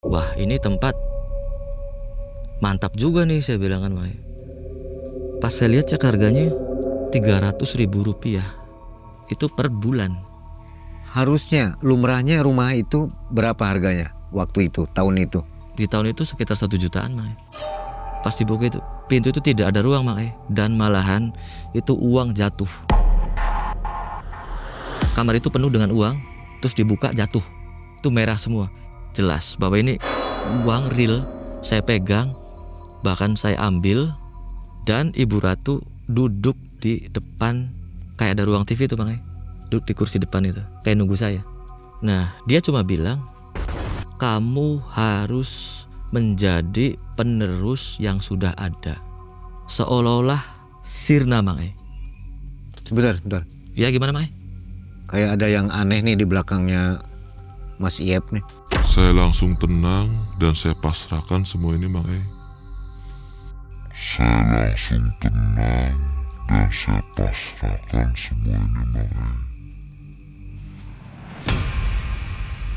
Wah, ini tempat mantap juga nih, saya bilang kan, Mae. Pas saya lihat cek harganya 300.000 rupiah. Itu per bulan. Harusnya lumrahnya rumah itu berapa harganya waktu itu, tahun itu? Di tahun itu sekitar 1 jutaan, Mae. Pas dibuka itu, pintu itu tidak ada ruang, Mae. Dan malahan itu uang jatuh. Kamar itu penuh dengan uang, terus dibuka jatuh. Itu merah semua. Jelas bahwa ini uang real. Saya pegang, bahkan saya ambil. Dan Ibu Ratu duduk di depan, kayak ada ruang TV itu, Bang. Duduk di kursi depan itu, kayak nunggu saya. Nah, dia cuma bilang, kamu harus menjadi penerus yang sudah ada. Seolah-olah sirna, Bang. Sebentar. Ya gimana, Bang? Kayak ada yang aneh nih di belakangnya Mas Iep nih. Saya langsung tenang dan saya pasrahkan semua ini, Mang E. Saya langsung tenang dan saya pasrahkan semua ini, Mang E.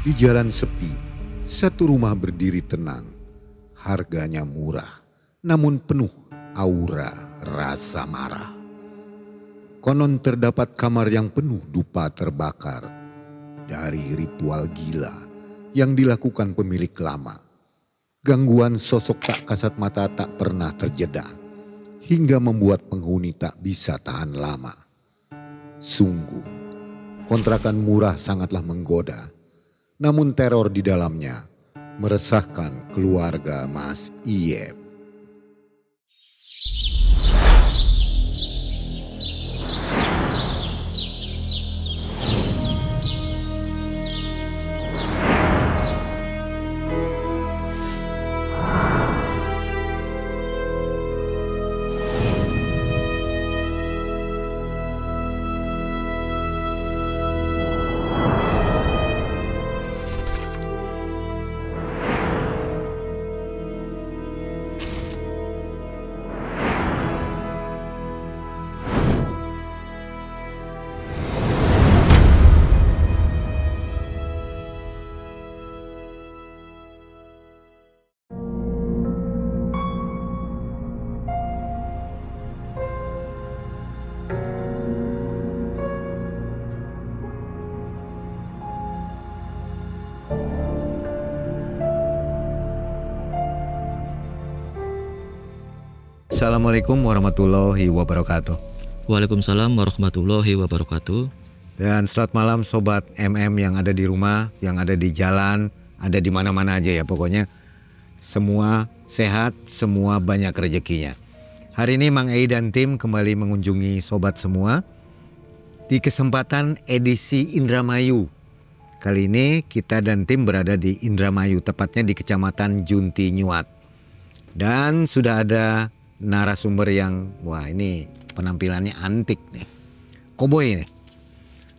Di jalan sepi, satu rumah berdiri tenang. Harganya murah, namun penuh aura rasa marah. Konon terdapat kamar yang penuh dupa terbakar dari ritual gila yang dilakukan pemilik lama. Gangguan sosok tak kasat mata tak pernah terjeda hingga membuat penghuni tak bisa tahan lama. Sungguh, kontrakan murah sangatlah menggoda, namun teror di dalamnya meresahkan keluarga Mas Iep. Assalamualaikum warahmatullahi wabarakatuh. Waalaikumsalam warahmatullahi wabarakatuh. Dan selamat malam sobat MM yang ada di rumah, yang ada di jalan, ada di mana-mana aja ya pokoknya. Semua sehat, semua banyak rezekinya. Hari ini Mang Ei dan tim kembali mengunjungi sobat semua di kesempatan edisi Indramayu. Kali ini kita dan tim berada di Indramayu, tepatnya di Kecamatan Junti Nyuat. Dan sudah ada narasumber yang, wah ini penampilannya antik nih. Koboi nih.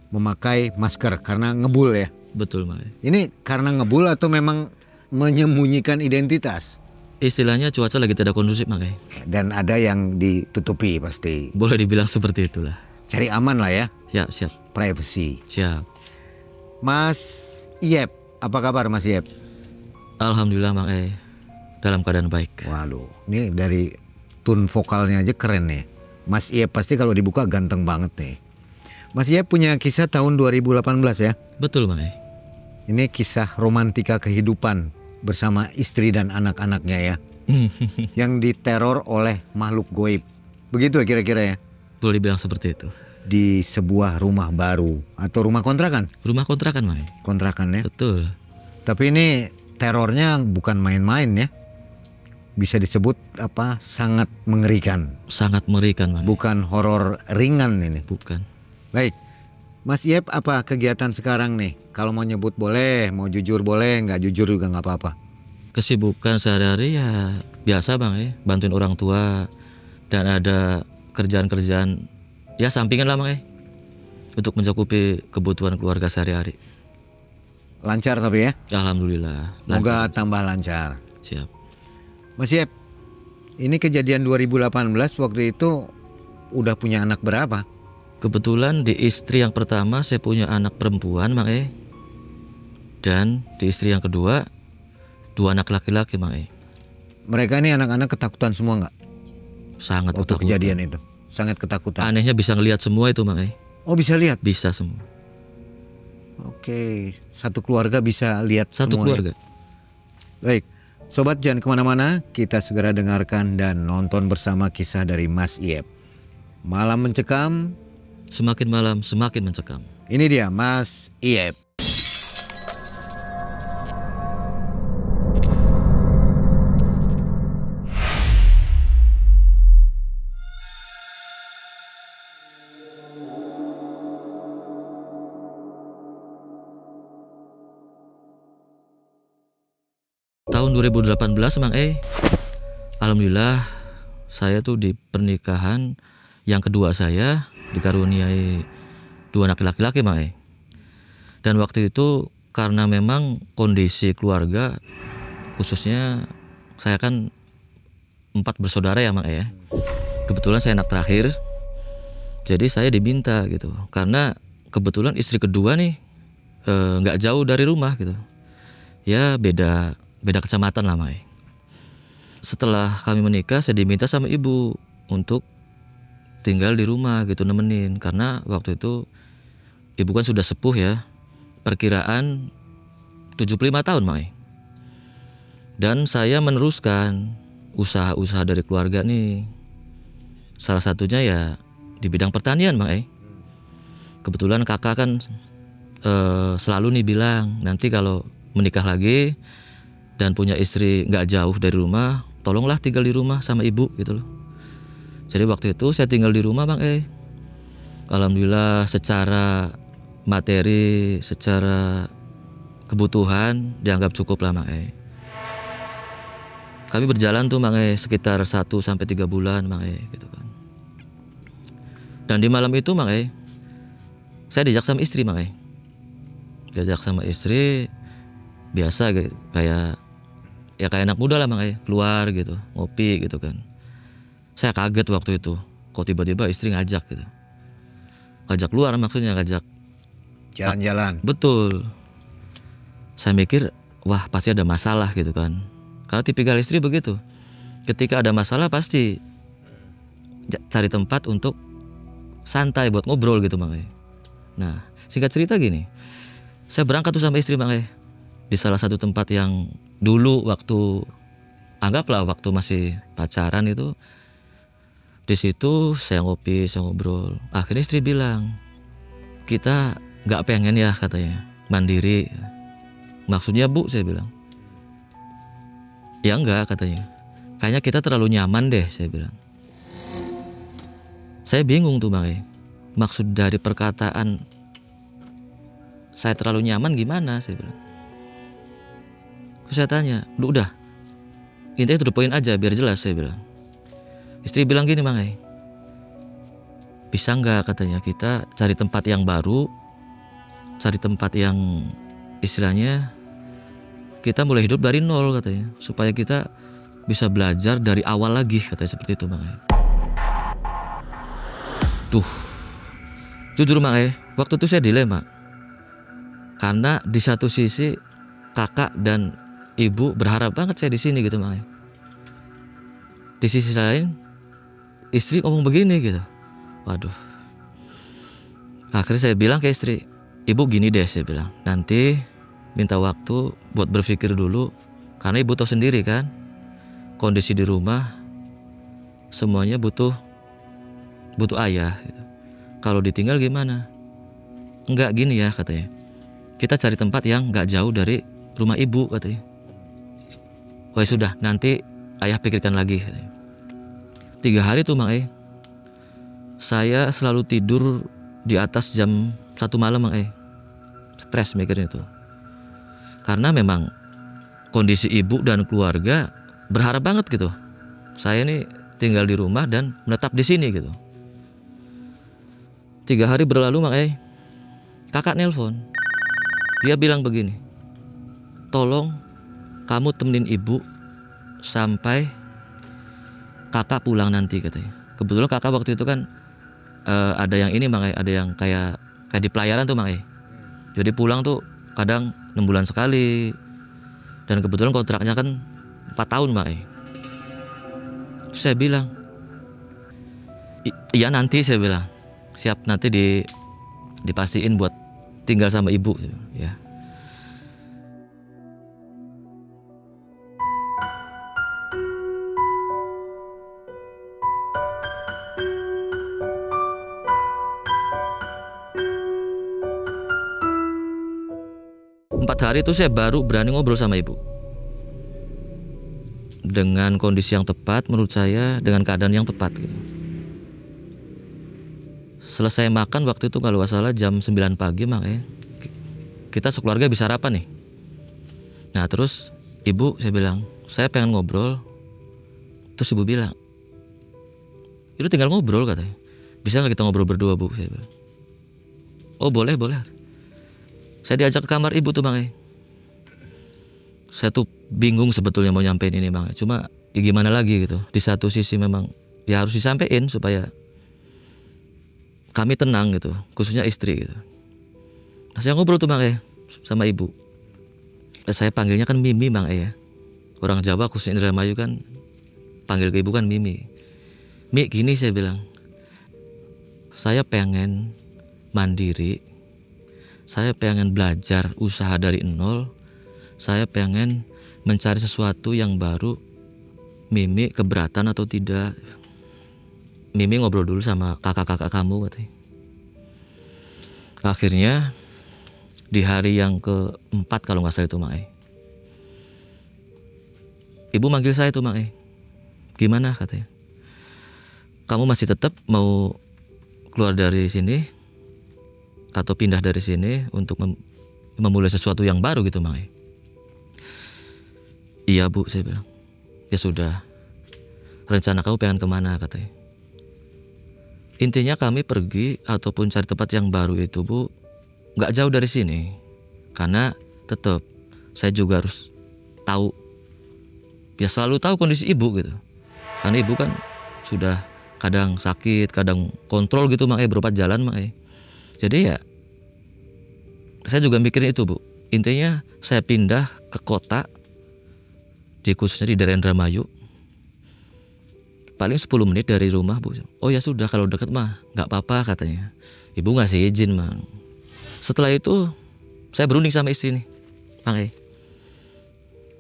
Memakai masker karena ngebul ya. Betul, Mae. Ini karena ngebul atau memang menyembunyikan identitas? Istilahnya cuaca lagi tidak kondusif, Mae. Dan ada yang ditutupi pasti. Boleh dibilang seperti itulah. Cari aman lah ya. Ya, siap. Privacy. Siap. Mas Iep, apa kabar Mas Iep? Alhamdulillah, Mae. Dalam keadaan baik. Waduh, ini dari tone vokalnya aja keren nih. Mas Iep pasti kalau dibuka ganteng banget nih. Mas Iep punya kisah tahun 2018 ya? Betul, Mae. Ini kisah romantika kehidupan bersama istri dan anak-anaknya ya. Yang diteror oleh makhluk goib. Begitu ya kira-kira ya? Boleh dibilang seperti itu. Di sebuah rumah baru atau rumah kontrakan? Rumah kontrakan, Mae. Kontrakan ya? Betul. Tapi ini terornya bukan main-main ya? Bisa disebut apa, sangat mengerikan. Sangat mengerikan, Mae. Bukan horor ringan ini. Bukan. Baik, Mas Iep apa kegiatan sekarang nih? Kalau mau nyebut boleh, mau jujur boleh, nggak jujur juga nggak apa-apa. Kesibukan sehari-hari ya biasa, Bang, ya. Bantuin orang tua dan ada kerjaan-kerjaan ya sampingan lah, Bang, ya. Untuk mencukupi kebutuhan keluarga sehari-hari. Lancar tapi ya? Alhamdulillah. Semoga Lancar. tambah lancar. Siap. Mas Iep, ini kejadian 2018 waktu itu udah punya anak berapa? Kebetulan di istri yang pertama saya punya anak perempuan, Bang, Dan di istri yang kedua 2 anak laki-laki Mang E. Mereka ini anak-anak ketakutan semua nggak? Sangat Waktu ketakutan. kejadian itu? Sangat ketakutan. Anehnya bisa ngelihat semua itu Mang E. Oh bisa lihat? Bisa semua. Oke, satu keluarga bisa lihat Satu semua. keluarga. Baik, sobat jangan kemana-mana, kita segera dengarkan dan nonton bersama kisah dari Mas Iep. Malam mencekam, Semakin malam semakin mencekam. ini dia Mas Iep. Tahun 2018 Mang E, alhamdulillah saya tuh di pernikahan yang kedua saya dikaruniai 2 anak laki-laki Mang E. Dan waktu itu karena memang kondisi keluarga, khususnya saya kan 4 bersaudara ya Mang E. Kebetulan saya anak terakhir, jadi saya diminta gitu. Karena kebetulan istri kedua nih nggak jauh dari rumah gitu. Ya beda kecamatan lah Mae. Setelah kami menikah saya diminta sama ibu untuk tinggal di rumah gitu nemenin, karena waktu itu ibu kan sudah sepuh ya, perkiraan 75 tahun Mae. Dan saya meneruskan usaha-usaha dari keluarga nih. Salah satunya ya di bidang pertanian Mae. Kebetulan kakak kan selalu nih bilang, nanti kalau menikah lagi dan punya istri nggak jauh dari rumah, tolonglah tinggal di rumah sama ibu gitu loh. Jadi waktu itu saya tinggal di rumah Bang E. Alhamdulillah secara materi, secara kebutuhan dianggap cukup lah Bang E. Kami berjalan tuh Bang E sekitar 1 sampai 3 bulan Bang E gitu kan. Dan di malam itu Bang E, saya diajak sama istri Bang E. Diajak sama istri biasa kayak anak muda lah Bang E, keluar gitu, ngopi gitu kan. Saya kaget waktu itu, kok tiba-tiba istri ngajak gitu. Ngajak keluar maksudnya, ngajak Jalan-jalan. betul. Saya mikir, wah pasti ada masalah gitu kan. Karena tipikal istri begitu. Ketika ada masalah pasti cari tempat untuk santai buat ngobrol gitu Bang E. Nah, singkat cerita gini. Saya berangkat tuh sama istri Bang E di salah satu tempat yang dulu waktu anggaplah waktu masih pacaran itu, di situ saya ngopi, saya ngobrol. Akhirnya istri bilang, kita nggak pengen ya katanya mandiri. Maksudnya Bu, saya bilang. Ya enggak katanya. Kayaknya kita terlalu nyaman deh, saya bilang. Saya bingung tuh Bang E. Maksud dari perkataan saya terlalu nyaman gimana, saya bilang. Terus saya tanya, udah, intinya to the point aja biar jelas, saya bilang. Istri bilang gini Bang E, bisa nggak katanya kita cari tempat yang baru, cari tempat yang istilahnya kita mulai hidup dari nol katanya, supaya kita bisa belajar dari awal lagi katanya, seperti itu Bang E. Tuh, jujur Bang E, waktu itu saya dilema, karena di satu sisi kakak dan ibu berharap banget saya di sini gitu Bang E. Di sisi lain istri ngomong begini gitu. Waduh. Akhirnya saya bilang ke istri, ibu gini deh, saya bilang, nanti minta waktu buat berpikir dulu, karena ibu tahu sendiri kan kondisi di rumah semuanya butuh ayah gitu. Kalau ditinggal gimana? Enggak gini ya katanya, kita cari tempat yang nggak jauh dari rumah ibu katanya. Oh ya sudah, nanti ayah pikirkan lagi katanya. 3 hari tuh Bang E, saya selalu tidur di atas jam 1 malam Bang E. Stres mikirin itu. Karena memang kondisi ibu dan keluarga berharap banget gitu. Saya nih tinggal di rumah dan menetap di sini gitu. 3 hari berlalu Bang E, kakak nelpon. Dia bilang begini, tolong kamu temenin ibu sampai kakak pulang nanti katanya. Kebetulan kakak waktu itu kan ada yang ini Bang E, ada yang kayak di pelayaran tuh Bang E. Jadi pulang tuh kadang 6 bulan sekali, Dan kebetulan kontraknya kan 4 tahun Bang. Terus saya bilang, iya nanti, saya bilang, siap, nanti dipastiin buat tinggal sama ibu ya. Empat hari itu saya baru berani ngobrol sama ibu dengan kondisi yang tepat menurut saya, dengan keadaan yang tepat gitu. Selesai makan waktu itu kalau nggak salah jam 9 pagi makanya kita sekeluarga bisa sarapan nih. Nah terus ibu, saya bilang, saya pengen ngobrol. Terus ibu bilang, itu tinggal ngobrol katanya. Bisa nggak kita ngobrol berdua Bu? Saya bilang, oh boleh. Saya diajak ke kamar ibu tuh Bang. Saya tuh bingung sebetulnya mau nyampein ini Bang. Cuma ya gimana lagi gitu. Di satu sisi memang ya harus disampaikan supaya kami tenang gitu, khususnya istri gitu. Nah saya ngobrol tuh Bang sama ibu. Saya panggilnya kan Mimi Bang ya. Orang Jawa khususnya Indramayu kan panggil ke ibu kan Mimi. Mi gini saya bilang, saya pengen mandiri. Saya pengen belajar usaha dari nol. Saya pengen mencari sesuatu yang baru. Mimi keberatan atau tidak? Mimi ngobrol dulu sama kakak-kakak kamu katanya. Akhirnya di hari yang keempat kalau nggak salah itu Mak. Ibu manggil saya tuh Mak. Gimana katanya? Kamu masih tetap mau keluar dari sini atau pindah dari sini untuk memulai sesuatu yang baru gitu Mak? Iya Bu, saya bilang. Ya sudah, rencana kamu pengen kemana katanya? Intinya kami pergi ataupun cari tempat yang baru itu Bu, nggak jauh dari sini. Karena tetap saya juga harus tahu, ya selalu tahu kondisi ibu gitu. Karena ibu kan sudah kadang sakit, kadang kontrol gitu Mak, berobat jalan Mak. Jadi ya saya juga mikirin itu Bu. Intinya saya pindah ke kota, khususnya di daerah Indramayu. Paling 10 menit dari rumah Bu. Oh ya sudah, kalau deket mah nggak apa-apa katanya. Ibu ngasih izin Mang. Setelah itu saya berunding sama istri nih Mang.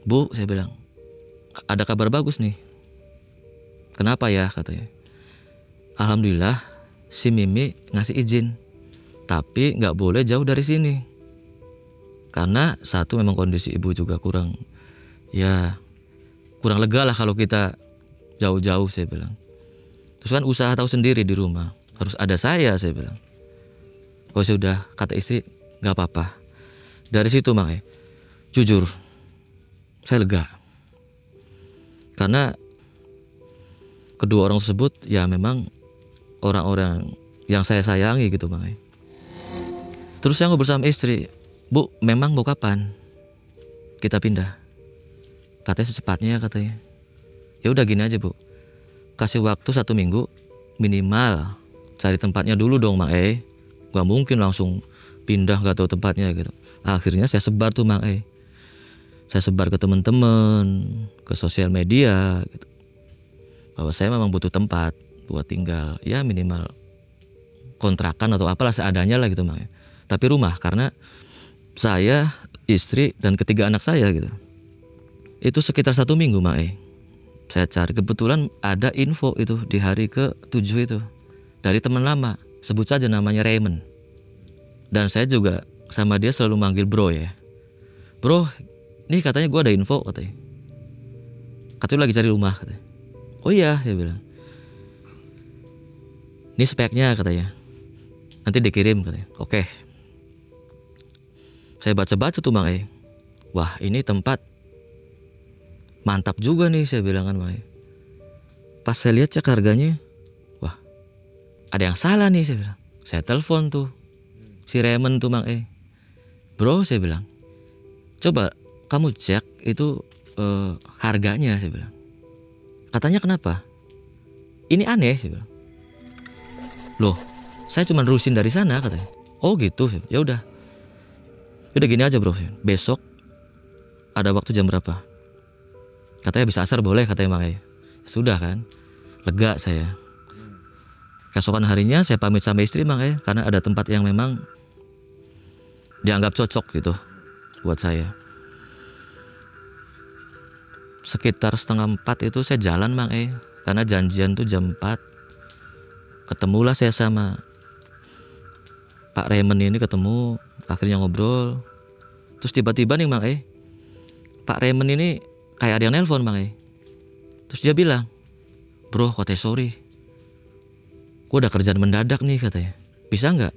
Bu, saya bilang, ada kabar bagus nih. Kenapa ya katanya? Alhamdulillah si Mimi ngasih izin, tapi nggak boleh jauh dari sini. Karena satu memang kondisi ibu juga kurang lega lah kalau kita jauh-jauh, saya bilang. Terus kan usaha tahu sendiri di rumah, harus ada saya bilang. Oh sudah, kata istri, nggak apa-apa. Dari situ Mak, jujur saya lega. Karena kedua orang tersebut ya memang orang-orang yang saya sayangi gitu Mak. Terus saya ngobrol sama istri, Bu, memang mau kapan kita pindah? Katanya secepatnya katanya. Ya udah gini aja Bu, kasih waktu 1 minggu minimal, cari tempatnya dulu dong Mak. Gak mungkin langsung pindah gak tahu tempatnya gitu. Akhirnya saya sebar tuh Mak. Saya sebar ke teman-teman, ke sosial media gitu, bahwa saya memang butuh tempat buat tinggal, ya minimal kontrakan atau apalah seadanya lah gitu Mak. Tapi rumah, karena saya, istri, dan ketiga anak saya gitu. Itu sekitar 1 minggu Mak. Saya cari, kebetulan ada info itu di hari ke-7 itu dari teman lama, sebut saja namanya Raymond. Dan saya juga sama dia selalu manggil bro ya. Bro, ini katanya gue ada info katanya. Katanya lagi cari rumah katanya. Oh iya, saya bilang. Ini speknya katanya. Nanti dikirim katanya. Oke. Saya baca-baca tuh Mak. Wah, ini tempat mantap juga nih, saya bilang kan Mak. Pas saya lihat cek harganya, wah, ada yang salah nih, saya bilang. Saya telepon tuh si Raymond tuh Mak. Bro, saya bilang, coba kamu cek itu harganya, saya bilang. Katanya kenapa? Ini aneh, saya bilang. Loh, saya cuma nerusin dari sana katanya. Oh gitu, ya udah. Udah gini aja bro, besok ada waktu jam berapa? Katanya bisa asar boleh katanya Mang E. Sudah kan, lega saya. Keesokan harinya saya pamit sama istri Mang E, karena ada tempat yang memang dianggap cocok gitu buat saya. Sekitar 3:30 itu saya jalan Mang E, karena janjian tuh jam 4. Ketemulah saya sama Pak Raymond ini, ketemu, akhirnya ngobrol. Terus tiba-tiba nih Mang E, Pak Raymond ini kayak ada yang nelpon Mang E. Terus dia bilang, "Bro, katanya sorry, gue udah kerjaan mendadak nih," katanya. "Bisa nggak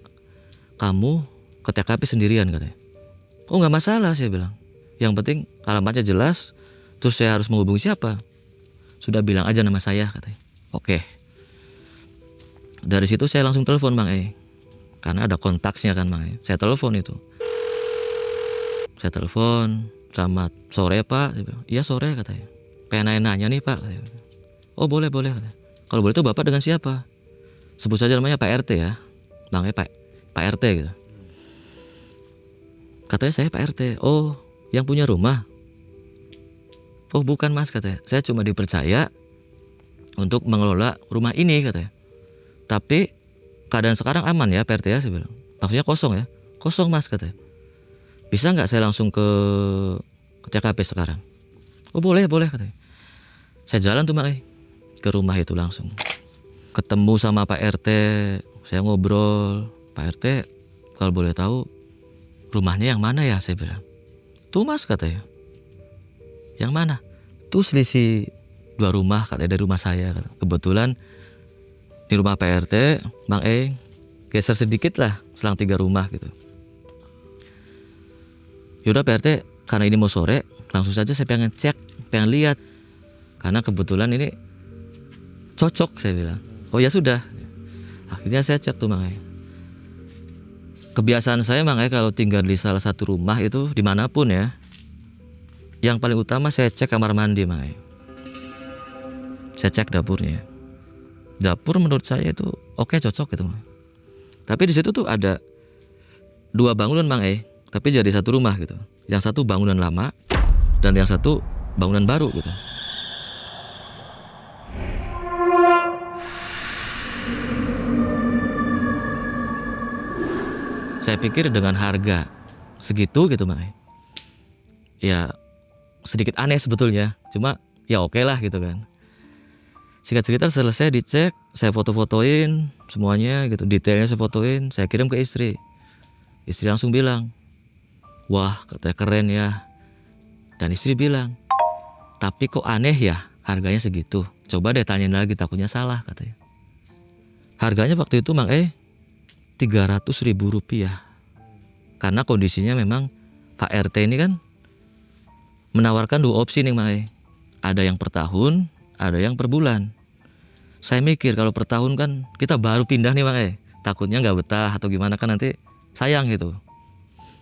kamu ke TKP sendirian," katanya. "Oh nggak masalah," saya bilang. "Yang penting alamatnya jelas. Terus saya harus menghubungi siapa? Sudah bilang aja nama saya," katanya. Oke. Dari situ saya langsung telepon Mang E, karena ada kontaknya kan Mang E. Saya telepon itu. Saya telepon, "Selamat sore Pak." Saya bilang, "Iya sore," katanya. "Pengen nanya nih Pak." "Oh boleh katanya. "Kalau boleh tuh Bapak dengan siapa?" "Sebut saja namanya Pak RT ya." Mang E, Pak RT gitu. Katanya, "Saya Pak RT." "Oh, yang punya rumah?" "Oh bukan Mas," katanya. "Saya cuma dipercaya untuk mengelola rumah ini," katanya. "Tapi keadaan sekarang aman ya Pak RT ya?" Saya bilang. "Maksudnya kosong ya?" "Kosong Mas," katanya. "Bisa nggak saya langsung ke TKP sekarang?" "Oh boleh katanya. Saya jalan tuh Mang E, ke rumah itu langsung. Ketemu sama Pak RT, saya ngobrol. "Pak RT, kalau boleh tahu rumahnya yang mana ya?" Saya bilang. "Tuh Mas," katanya. "Yang mana?" "Tuh selisih 2 rumah," katanya, "dari rumah saya." Kebetulan di rumah Pak RT, Mang E, geser sedikit lah, selang 3 rumah gitu. "Yaudah Pak RT, karena ini mau sore, langsung saja saya pengen cek, pengen lihat. Karena kebetulan ini cocok," saya bilang. "Oh ya sudah." Akhirnya saya cek tuh Mang E. Kebiasaan saya Mang E, kalau tinggal di salah satu rumah itu dimanapun ya, yang paling utama saya cek kamar mandi Mang E. Saya cek dapurnya. Dapur menurut saya itu oke, cocok gitu Mang. Tapi di situ tuh ada 2 bangunan Mang E, tapi jadi satu rumah gitu. Yang satu bangunan lama dan yang satu bangunan baru gitu. Saya pikir dengan harga segitu gitu Mang E, ya sedikit aneh sebetulnya, cuma ya oke lah gitu kan. Singkat cerita, selesai dicek, saya foto-fotoin semuanya gitu, detailnya saya fotoin, saya kirim ke istri. Istri langsung bilang, "Wah, katanya keren ya." Dan istri bilang, "Tapi kok aneh ya harganya segitu. Coba deh tanyain lagi, takutnya salah," katanya. Harganya waktu itu Mang E 300.000 rupiah. Karena kondisinya memang Pak RT ini kan menawarkan 2 opsi nih Mang E. Ada yang per tahun, ada yang per bulan. Saya mikir kalau per tahun kan kita baru pindah nih Mang E, takutnya nggak betah atau gimana kan, nanti sayang gitu,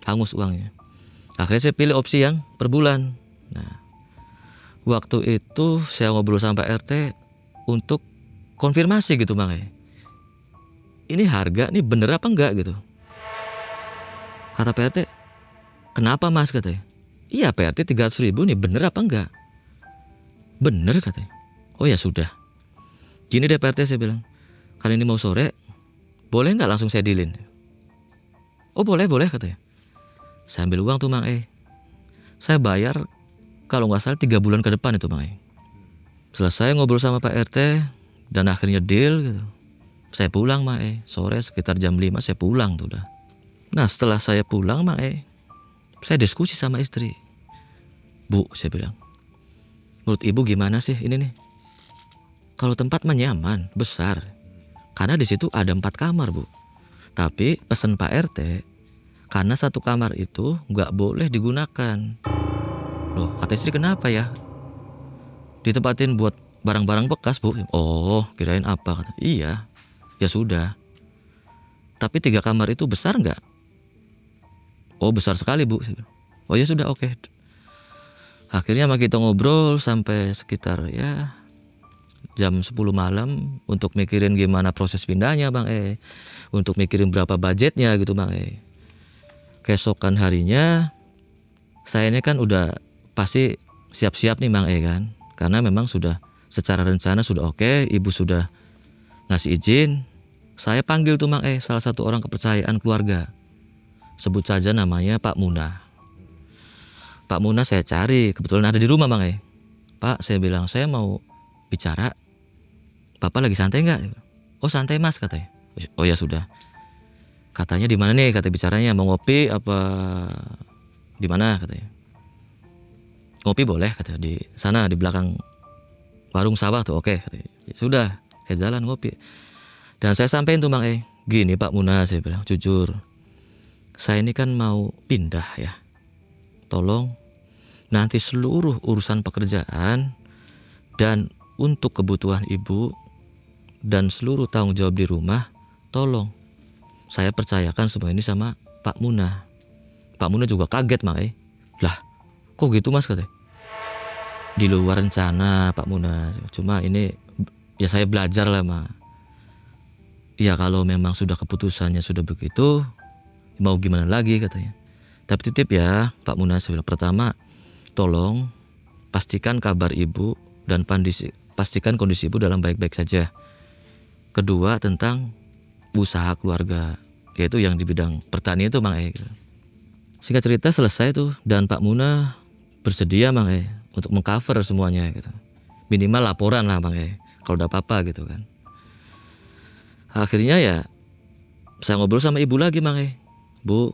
hangus uangnya. Akhirnya saya pilih opsi yang per bulan. Nah, waktu itu saya ngobrol sama Pak RT untuk konfirmasi gitu Mang E, ini harga nih bener apa enggak gitu. Kata Pak RT, "Kenapa Mas?" katanya. "Iya Pak RT, 300.000 nih bener apa enggak?" "Bener," katanya. "Oh ya sudah, gini deh Pak RT," saya bilang, "kali ini mau sore, boleh nggak langsung saya dealin?" "Oh boleh katanya. Saya ambil uang tuh Mang E. Saya bayar kalau nggak salah 3 bulan ke depan itu Mang E. Selesai ngobrol sama Pak RT dan akhirnya deal gitu. Saya pulang Mang E, sore sekitar jam 5 saya pulang tuh udah. Nah setelah saya pulang Mang E, saya diskusi sama istri. "Bu," saya bilang, "menurut ibu gimana sih ini nih? Kalau tempat mah nyaman, besar. Karena di situ ada 4 kamar Bu. Tapi pesan Pak RT, karena 1 kamar itu nggak boleh digunakan." "Loh," kata istri, "kenapa ya? Ditempatin buat barang-barang bekas Bu." "Oh, kirain apa?" kata. "Iya, ya sudah. Tapi 3 kamar itu besar nggak?" "Oh besar sekali Bu." "Oh ya sudah, oke." Akhirnya sama kita ngobrol sampai sekitar ya jam 10 malam untuk mikirin gimana proses pindahnya Bang E, untuk mikirin berapa budgetnya gitu Bang E. Keesokan harinya saya ini kan udah pasti siap-siap nih Mang kan, karena memang sudah secara rencana sudah oke, ibu sudah ngasih izin. Saya panggil tuh Mang salah satu orang kepercayaan keluarga, sebut saja namanya Pak Muna. Pak Muna saya cari, kebetulan ada di rumah Mang Pak, saya bilang saya mau bicara, Bapak lagi santai nggak? Oh santai Mas katanya. Oh ya sudah. Katanya di mana nih kata bicaranya, mau ngopi apa di mana katanya. Ngopi boleh katanya, di sana di belakang warung sawah tuh, oke katanya. Ya sudah, saya jalan ngopi. Dan saya sampein tuh Mang gini Pak Muna, saya bilang jujur, saya ini kan mau pindah ya. Tolong nanti seluruh urusan pekerjaan dan untuk kebutuhan ibu dan seluruh tanggung jawab di rumah, tolong saya percayakan semua ini sama Pak Muna. Pak Muna juga kaget Mang Lah kok gitu Mas katanya. Di luar rencana Pak Muna, cuma ini ya saya belajar lah Mang. Ya kalau memang sudah keputusannya sudah begitu, mau gimana lagi katanya. Tapi titip ya Pak Muna, saya bilang, pertama tolong pastikan kabar ibu dan pastikan kondisi ibu dalam baik-baik saja. Kedua tentang usaha keluarga, yaitu yang di bidang pertanian itu Mang Singkat cerita selesai tuh, dan Pak Muna bersedia Mang untuk mengcover semuanya gitu. Minimal laporan lah Mang kalau udah apa-apa gitu kan. Akhirnya ya saya ngobrol sama ibu lagi Mang Bu,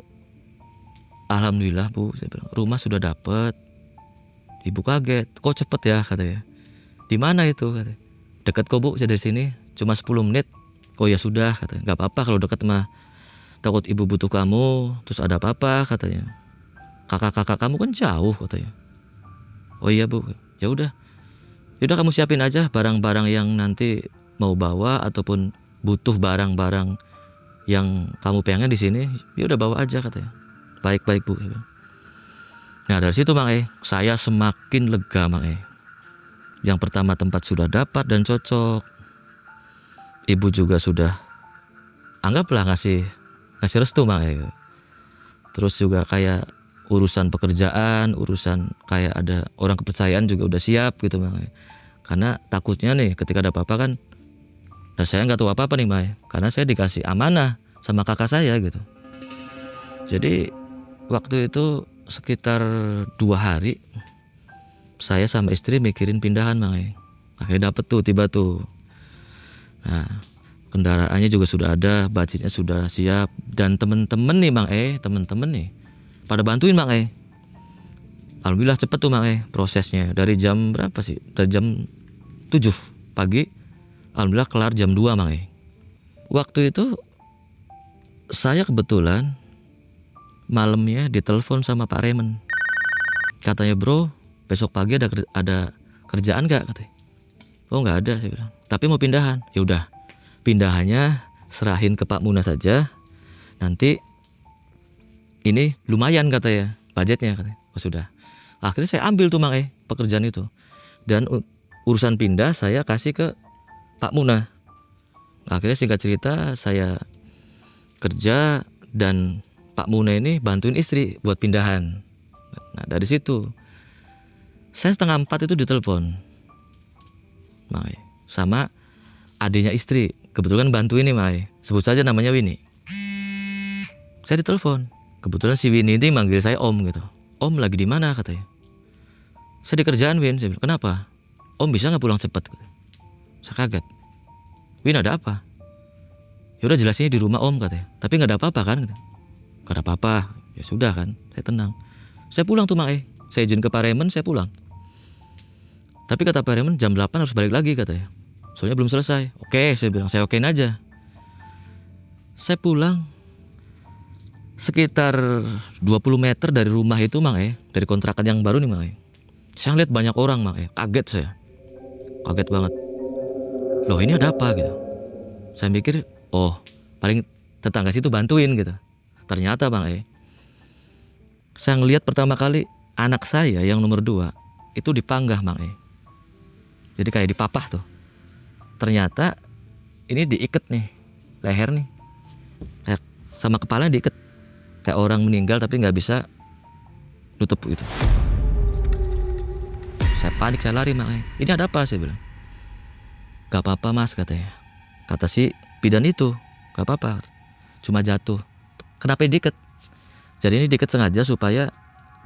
alhamdulillah Bu, saya bilang, rumah sudah dapet. Ibu kaget, kok cepet ya katanya. Di mana itu katanya. Dekat kok Bu, saya dari sini cuma 10 menit. Oh ya sudah katanya, nggak apa-apa kalau dekat mah. Takut ibu butuh kamu, terus ada apa-apa katanya. Kakak-kakak kamu kan jauh katanya. Oh iya Bu, ya udah. Yaudah kamu siapin aja barang-barang yang nanti mau bawa ataupun butuh barang-barang yang kamu pengen di sini, ya udah bawa aja katanya. Baik-baik Bu. Nah dari situ Mang saya semakin lega Mang Yang pertama tempat sudah dapat dan cocok. Ibu juga sudah anggaplah ngasih restu Mang Terus juga kayak urusan pekerjaan, urusan kayak ada orang kepercayaan juga udah siap gitu Mang Karena takutnya nih ketika ada apa-apa kan, nah saya nggak tahu apa-apa nih Mang karena saya dikasih amanah sama kakak saya gitu. Jadi waktu itu sekitar 2 hari saya sama istri mikirin pindahan Mang Akhirnya dapet tuh tiba tuh. Nah kendaraannya juga sudah ada, budgetnya sudah siap, dan temen-temen nih Mang temen-temen nih pada bantuin Mang Alhamdulillah cepet tuh Mang prosesnya. Dari jam berapa sih? Dari jam 7 pagi alhamdulillah kelar jam 2 Mang Waktu itu saya kebetulan malamnya ditelepon sama Pak Raymond. Katanya, bro besok pagi ada kerjaan gak katanya. Oh nggak ada saya bilang, tapi mau pindahan. Ya udah, pindahannya serahin ke Pak Muna saja. Nanti ini lumayan katanya budgetnya katanya. Oh sudah. Akhirnya saya ambil tuh Mang pekerjaan itu. Dan urusan pindah saya kasih ke Pak Muna. Akhirnya singkat cerita saya kerja dan Pak Muna ini bantuin istri buat pindahan. Nah dari situ saya 3:30 itu ditelepon Mang sama adiknya istri, kebetulan bantuin nih Mang sebut saja namanya Winnie. Saya ditelepon, kebetulan si Winnie ini manggil saya Om gitu. Om lagi di mana katanya. Saya di kerjaan Win. Saya bilang, kenapa? Om bisa nggak pulang cepat? Saya kaget. Win ada apa? Ya udah jelasinnya di rumah Om katanya. Tapi nggak ada apa-apa kan? Nggak ada apa-apa. Ya sudah kan, saya tenang. Saya pulang tuh Mang Saya izin ke Pak Raymond, saya pulang. Tapi kata Pak Raymond jam 8 harus balik lagi katanya. Soalnya belum selesai. Oke, saya bilang saya okein aja. Saya pulang sekitar 20 meter dari rumah itu Mang dari kontrakan yang baru nih Mang Saya lihat banyak orang Mang kaget saya. Kaget banget. Loh ini ada apa gitu. Saya mikir, oh paling tetangga situ bantuin gitu. Ternyata Bang saya ngelihat pertama kali anak saya yang nomor 2 itu dipanggah Bang Jadi kayak dipapah tuh. Ternyata ini diikat nih leher nih, kayak sama kepala diikat kayak orang meninggal tapi nggak bisa nutup gitu. Saya panik, saya lari Mang. Ini ada apa, saya bilang. Gak apa-apa Mas katanya. Kata si bidan itu, gak apa-apa, cuma jatuh. Kenapa diikat? Jadi ini diikat sengaja supaya,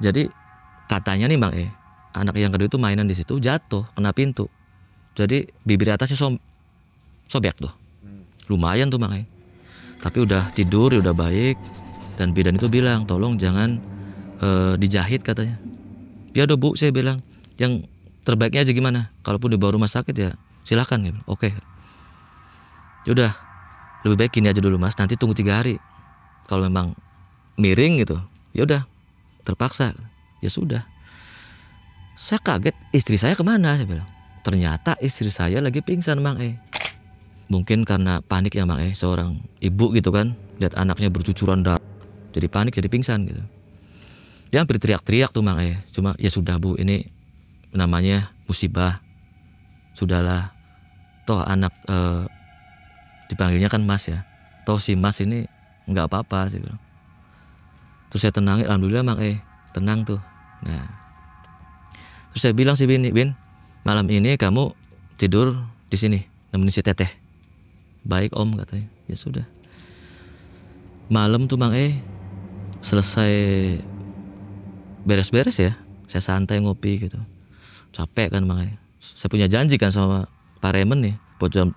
jadi katanya nih Mang, anak yang kedua itu mainan di situ, jatuh kena pintu. Jadi bibir atasnya sobek tuh. Lumayan tuh Mang. Tapi udah tidur, udah baik. Dan bidan itu bilang, tolong jangan dijahit katanya. Ya udah Bu, saya bilang, yang terbaiknya aja gimana? Kalaupun dibawa rumah sakit ya silakan. Gitu. Oke. Yaudah, lebih baik gini aja dulu Mas, nanti tunggu 3 hari. Kalau memang miring gitu, ya udah, terpaksa. Ya sudah. Saya kaget, istri saya kemana? Saya bilang. Ternyata istri saya lagi pingsan Mang. Mungkin karena panik ya Mang, seorang ibu gitu kan, lihat anaknya bercucuran darah, jadi panik, jadi pingsan gitu. Dia hampir teriak-teriak tuh Mang. Cuma ya sudah Bu, ini namanya musibah. Sudahlah, toh anak dipanggilnya kan Mas ya, toh si Mas ini nggak apa-apa, saya bilang. Terus saya tenangin, alhamdulillah Mang, tenang tuh. Nah, terus saya bilang si Bin, malam ini kamu tidur di sini nemenin si Teteh. Baik Om katanya. Ya sudah. Malam tuh Mang, selesai beres-beres ya, saya santai ngopi gitu. Capek kan Mang. Saya punya janji kan sama Pak Remen nih, buat jam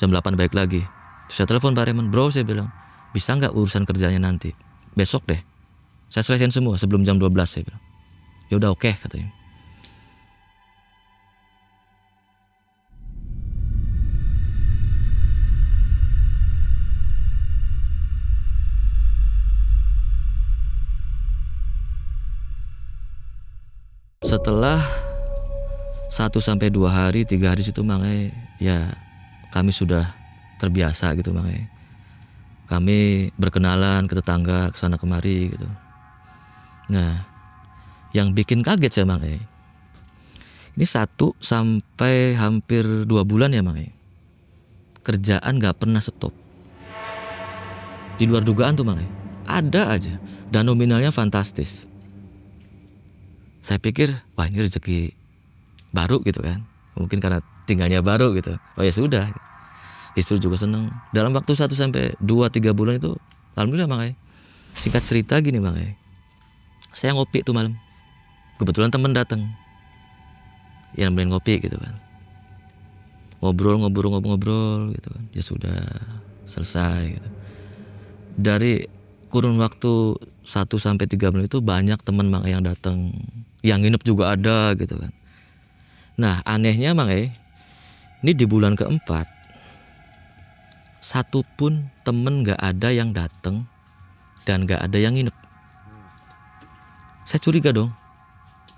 8 balik lagi. Terus saya telepon Pak Remen, bro saya bilang, bisa nggak urusan kerjanya nanti? Besok deh. Saya selesaiin semua sebelum jam 12 saya bilang. Ya udah oke katanya. Setelah 1-2 hari, 3 hari situ Mang, ya kami sudah terbiasa gitu Mang. Kami berkenalan ke tetangga, kesana kemari gitu. Nah, yang bikin kaget saya Mang, ini 1 sampai hampir 2 bulan ya Mang, kerjaan gak pernah stop. Di luar dugaan tuh Mang, ada aja, dan nominalnya fantastis. Saya pikir, wah ini rezeki baru gitu kan. Mungkin karena tinggalnya baru gitu. Oh ya sudah. Istri juga seneng. Dalam waktu 1 sampai 2-3 bulan itu, alhamdulillah Mang. Singkat cerita gini Mang. Saya ngopi tuh malam. Kebetulan temen datang. Yang nemenin ngopi gitu kan. Ngobrol gitu kan. Ya sudah, selesai gitu. Dari kurun waktu 1 sampai 3 bulan itu banyak teman Mang yang datang. Yang nginep juga ada gitu kan. Nah anehnya Mang, ini di bulan keempat, 1 pun temen gak ada yang datang dan gak ada yang nginep. Saya curiga dong,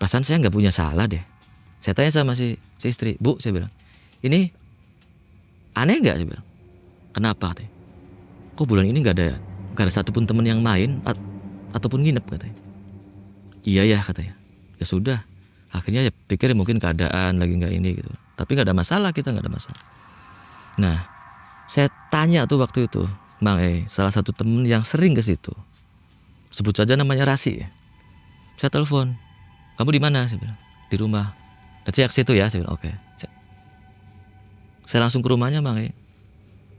perasaan saya gak punya salah deh. Saya tanya sama si istri, Bu saya bilang, ini aneh gak? Saya bilang, kenapa katanya? Kok bulan ini gak ada 1 pun temen yang main ataupun nginep katanya. Iya ya katanya. Ya sudah, akhirnya ya pikir mungkin keadaan lagi nggak ini gitu. Tapi nggak ada masalah, kita nggak ada masalah. Nah, saya tanya tuh waktu itu, Mang, salah satu temen yang sering ke situ, sebut saja namanya Rasi. Saya telepon, kamu di mana? Saya bilang, di rumah. Nanti ke situ ya, saya bilang oke. Saya langsung ke rumahnya Mang,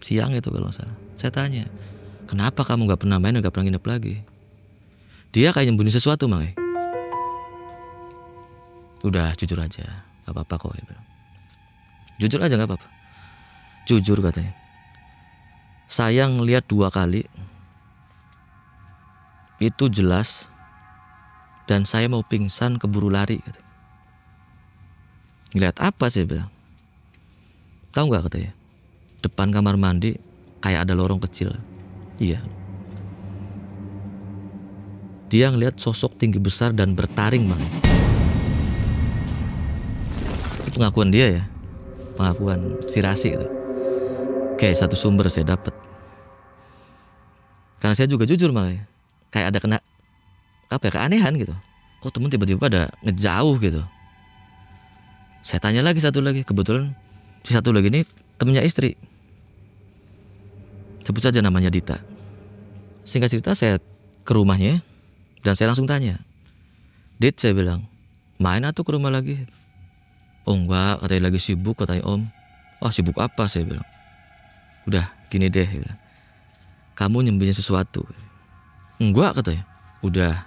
siang itu kalau nggak salah. Saya tanya, kenapa kamu nggak pernah main, nggak pernah nginep lagi? Dia kayak nyembunyi sesuatu Mang. Udah jujur aja, gak apa-apa kok. Jujur aja gak apa-apa. Jujur katanya. Saya ngeliat 2 kali, itu jelas, dan saya mau pingsan keburu lari katanya. Ngeliat apa saya bilang? Tahu gak katanya? Depan kamar mandi kayak ada lorong kecil. Iya. Dia ngeliat sosok tinggi besar dan bertaring Mang. Pengakuan dia ya, pengakuan si Rasi itu. Oke, 1 sumber saya dapat. Karena saya juga jujur Mang, kayak ada keanehan gitu. Kok temen tiba-tiba pada ngejauh gitu. Saya tanya lagi 1 lagi, kebetulan si 1 lagi ini temennya istri. Sebut saja namanya Dita. Singkat cerita saya ke rumahnya dan saya langsung tanya, Dit saya bilang, main atau ke rumah lagi? Oh enggak, katanya lagi sibuk, katanya Om. Oh sibuk apa, saya bilang. Udah gini deh, bilang. Kamu nyembunyi sesuatu. Enggak, katanya. Udah,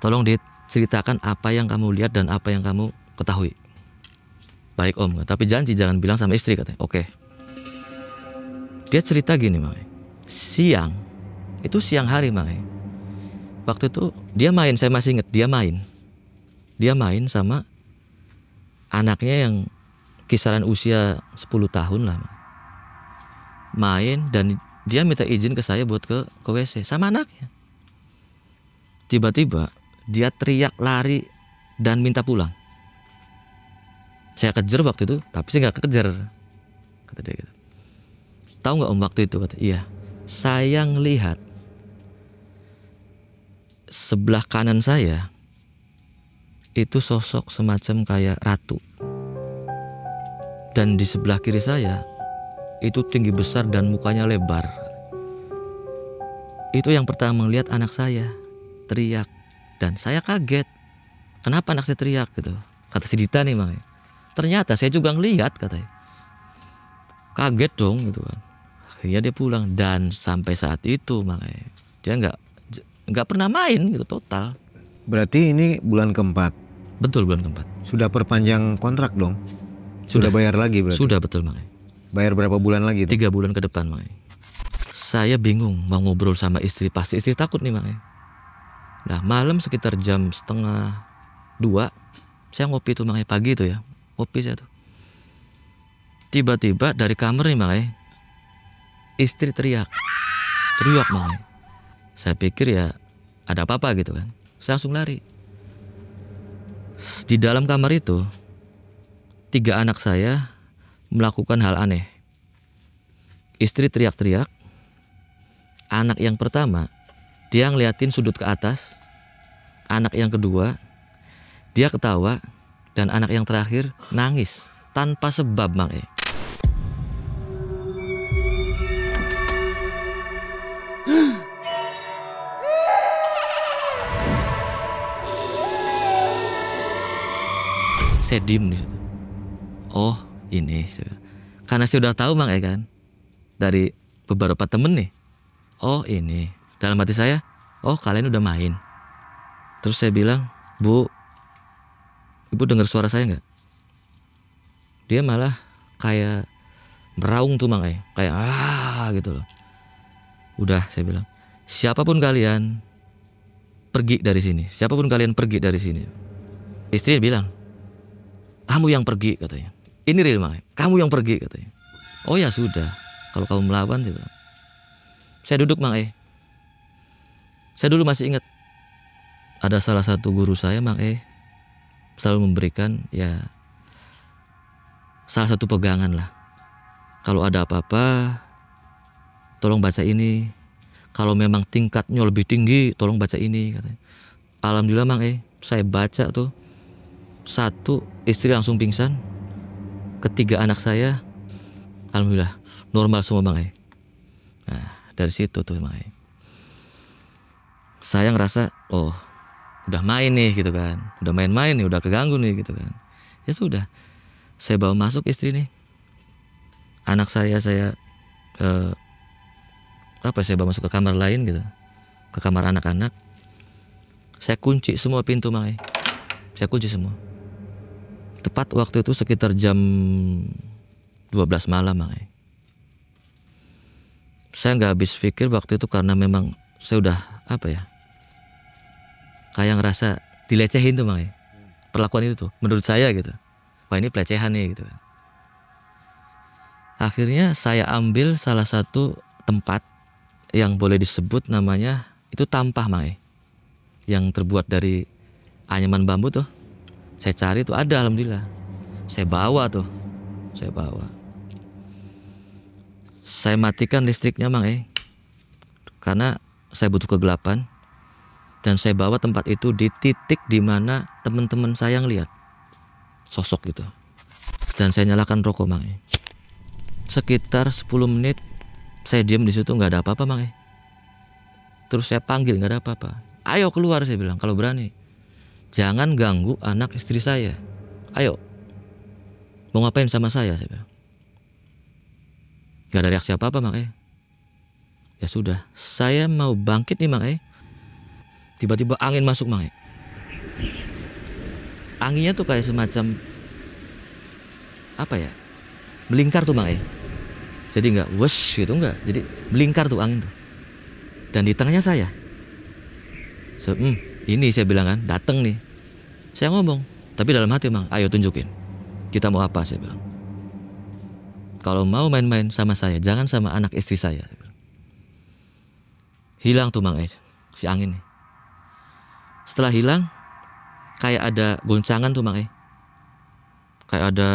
tolong diceritakan apa yang kamu lihat dan apa yang kamu ketahui. Baik Om, tapi janji jangan bilang sama istri, katanya. Oke. Dia cerita gini, makanya. Siang, itu siang hari, makanya. Waktu itu dia main, saya masih ingat, dia main. Dia main sama anaknya yang kisaran usia 10 tahun lah. Main dan dia minta izin ke saya buat ke WC sama anaknya. Tiba-tiba dia teriak, lari dan minta pulang. Saya kejar waktu itu, tapi saya nggak kejar, kata dia gitu. Tahu nggak Om waktu itu, kata iya. Saya ngelihat sebelah kanan saya itu sosok semacam kayak ratu. Dan di sebelah kiri saya itu tinggi besar dan mukanya lebar. Itu yang pertama melihat anak saya teriak. Dan saya kaget. Kenapa anak saya teriak gitu? Kata si Dita nih, makanya. Ternyata saya juga ngelihat, katanya. Kaget dong gitu kan. Akhirnya dia pulang dan sampai saat itu makanya dia nggak pernah main gitu total. Berarti ini bulan keempat. Betul, bulan keempat. Sudah perpanjang kontrak dong? Sudah bayar lagi berarti? Sudah, betul, makanya. Bayar berapa bulan lagi? 3 bulan ke depan, makanya. Saya bingung mau ngobrol sama istri, pasti istri takut nih, makanya. Nah malam sekitar jam 1:30 saya ngopi tuh, makanya pagi tuh ya, ngopi saya tuh. Tiba-tiba dari kamar nih, makanya istri teriak, makanya. Saya pikir ya ada apa-apa gitu kan. Saya langsung lari. Di dalam kamar itu 3 anak saya melakukan hal aneh. Istri teriak-teriak. Anak yang pertama dia ngeliatin sudut ke atas. Anak yang kedua dia ketawa. Dan anak yang terakhir nangis tanpa sebab, makanya. Saya diem di situ. Oh ini, karena saya udah tahu, makanya kan, dari beberapa temen nih. Oh ini, dalam hati saya, oh kalian udah main. Terus saya bilang, Bu, Ibu dengar suara saya nggak? Dia malah kayak meraung tuh, makanya, kayak gitu loh. Udah, saya bilang, siapapun kalian pergi dari sini. Siapapun kalian pergi dari sini. Istri bilang, kamu yang pergi, katanya. Ini real, makanya. Kamu yang pergi, katanya. Oh ya sudah, kalau kamu melawan, saya bilang. Saya duduk, makanya. Saya dulu masih ingat ada salah satu guru saya, makanya, selalu memberikan ya salah satu pegangan lah. Kalau ada apa-apa, tolong baca ini. Kalau memang tingkatnya lebih tinggi, tolong baca ini, katanya. Alhamdulillah, makanya, saya baca tuh. 1, istri langsung pingsan. 3 anak saya, alhamdulillah normal semua, makanya. Nah dari situ tuh, makanya, saya ngerasa oh udah main nih gitu kan, udah main-main nih, udah keganggu nih gitu kan. Ya sudah, saya bawa masuk istri nih. Anak saya saya bawa masuk ke kamar lain gitu, ke kamar anak-anak. Saya kunci semua pintu, makanya. Saya kunci semua. Tepat waktu itu sekitar jam 12 malam, makanya. Saya nggak habis pikir waktu itu karena memang saya udah kayak ngerasa dilecehin tuh, makanya. Perlakuan itu tuh menurut saya gitu. Wah ini pelecehan nih gitu. Akhirnya saya ambil salah satu tempat yang boleh disebut namanya itu tampah, makanya. Yang terbuat dari anyaman bambu tuh. Saya cari tuh ada, alhamdulillah. Saya bawa tuh. Saya matikan listriknya, makanya. Karena saya butuh kegelapan. Dan saya bawa tempat itu di titik di mana teman-teman saya ngeliat sosok gitu. Dan saya nyalakan rokok, makanya. Sekitar 10 menit saya diam di situ, nggak ada apa-apa, makanya. Terus saya panggil, nggak ada apa-apa. Ayo keluar, saya bilang, kalau berani. Jangan ganggu anak istri saya. Ayo. Mau ngapain sama saya bilang. Gak ada reaksi apa-apa Mang E. Ya sudah, saya mau bangkit nih Mang E. Tiba-tiba angin masuk Mang E. Anginnya tuh kayak semacam apa ya, melingkar tuh Mang E. Jadi nggak wes gitu, nggak, jadi melingkar tuh angin tuh. Dan di tengahnya saya. Ini saya bilang kan, dateng nih. Saya ngomong, tapi dalam hati Mang, ayo tunjukin, kita mau apa, saya bilang. Kalau mau main-main sama saya, jangan sama anak istri saya. Hilang tuh Mang E, si angin nih. Setelah hilang, kayak ada goncangan tuh Mang E. Kayak ada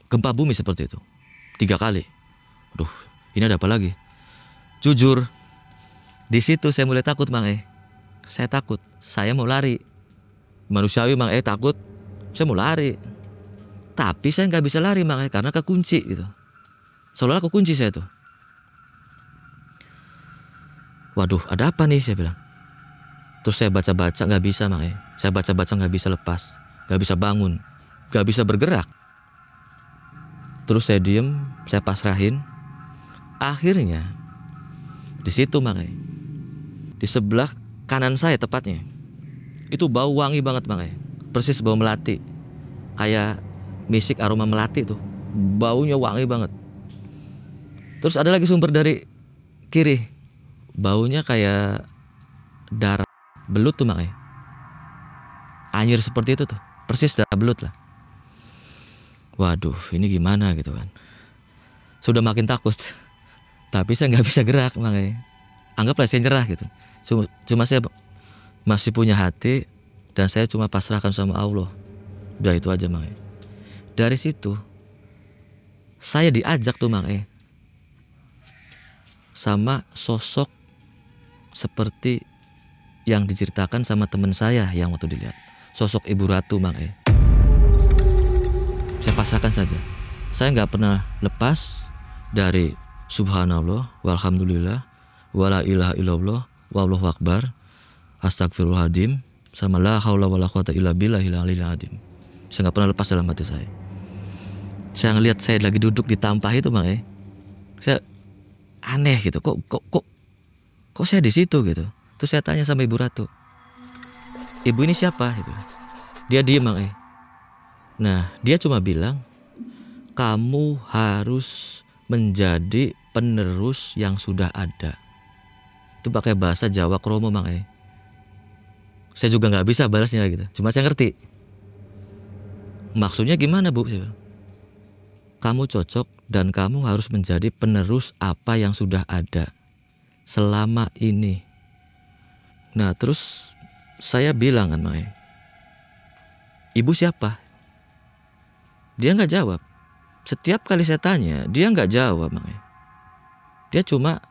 gempa bumi seperti itu. 3 kali. Aduh, ini ada apa lagi? Jujur, di situ saya mulai takut Mang E. Saya takut, saya mau lari. Manusiawi Mang E, takut, saya mau lari. Tapi saya nggak bisa lari Mang E, karena kekunci gitu. Seolah-olah kekunci saya tuh. Waduh, ada apa nih, saya bilang. Terus saya baca-baca, nggak bisa Mang E. Saya baca-baca nggak bisa lepas, nggak bisa bangun, nggak bisa bergerak. Terus saya diem, saya pasrahin. Akhirnya di situ Mang E, di sebelah kanan saya tepatnya, itu bau wangi banget Mang E. Persis bau melati, kayak misik aroma melati tuh, baunya wangi banget. Terus ada lagi sumber dari kiri, baunya kayak darah belut tuh Mang E. Anyir seperti itu tuh, persis darah belut lah. Waduh, ini gimana gitu kan. Sudah makin takut. Tapi saya nggak bisa gerak Mang E. Anggaplah saya nyerah gitu. Cuma saya masih punya hati, dan saya cuma pasrahkan sama Allah. Udah itu aja Mang E. Dari situ saya diajak tuh Mang E sama sosok seperti yang diceritakan sama teman saya yang waktu dilihat. Sosok Ibu Ratu Mang E. Saya pasrahkan saja. Saya nggak pernah lepas dari subhanallah, walhamdulillah, wala ilaha illallah, wallahu akbar, astagfirullahaladzim, sama la haula wala quwata illa billahil aliyil azim. Saya nggak pernah lepas dalam hati saya. Saya ngelihat saya lagi duduk di tampah itu Mang E. Saya aneh gitu, kok saya di situ gitu. Terus saya tanya sama Ibu Ratu, ibu ini siapa gitu. Dia diem Mang E. Nah, dia cuma bilang, kamu harus menjadi penerus yang sudah ada. Itu pakai bahasa Jawa Kromo Mang E. Saya juga nggak bisa balasnya gitu, cuma saya ngerti maksudnya gimana Bu. Saya bilang, kamu cocok dan kamu harus menjadi penerus apa yang sudah ada selama ini. Nah terus saya bilang kan Mang E, ibu siapa? Dia nggak jawab. Setiap kali saya tanya, dia nggak jawab Mang E. Dia cuma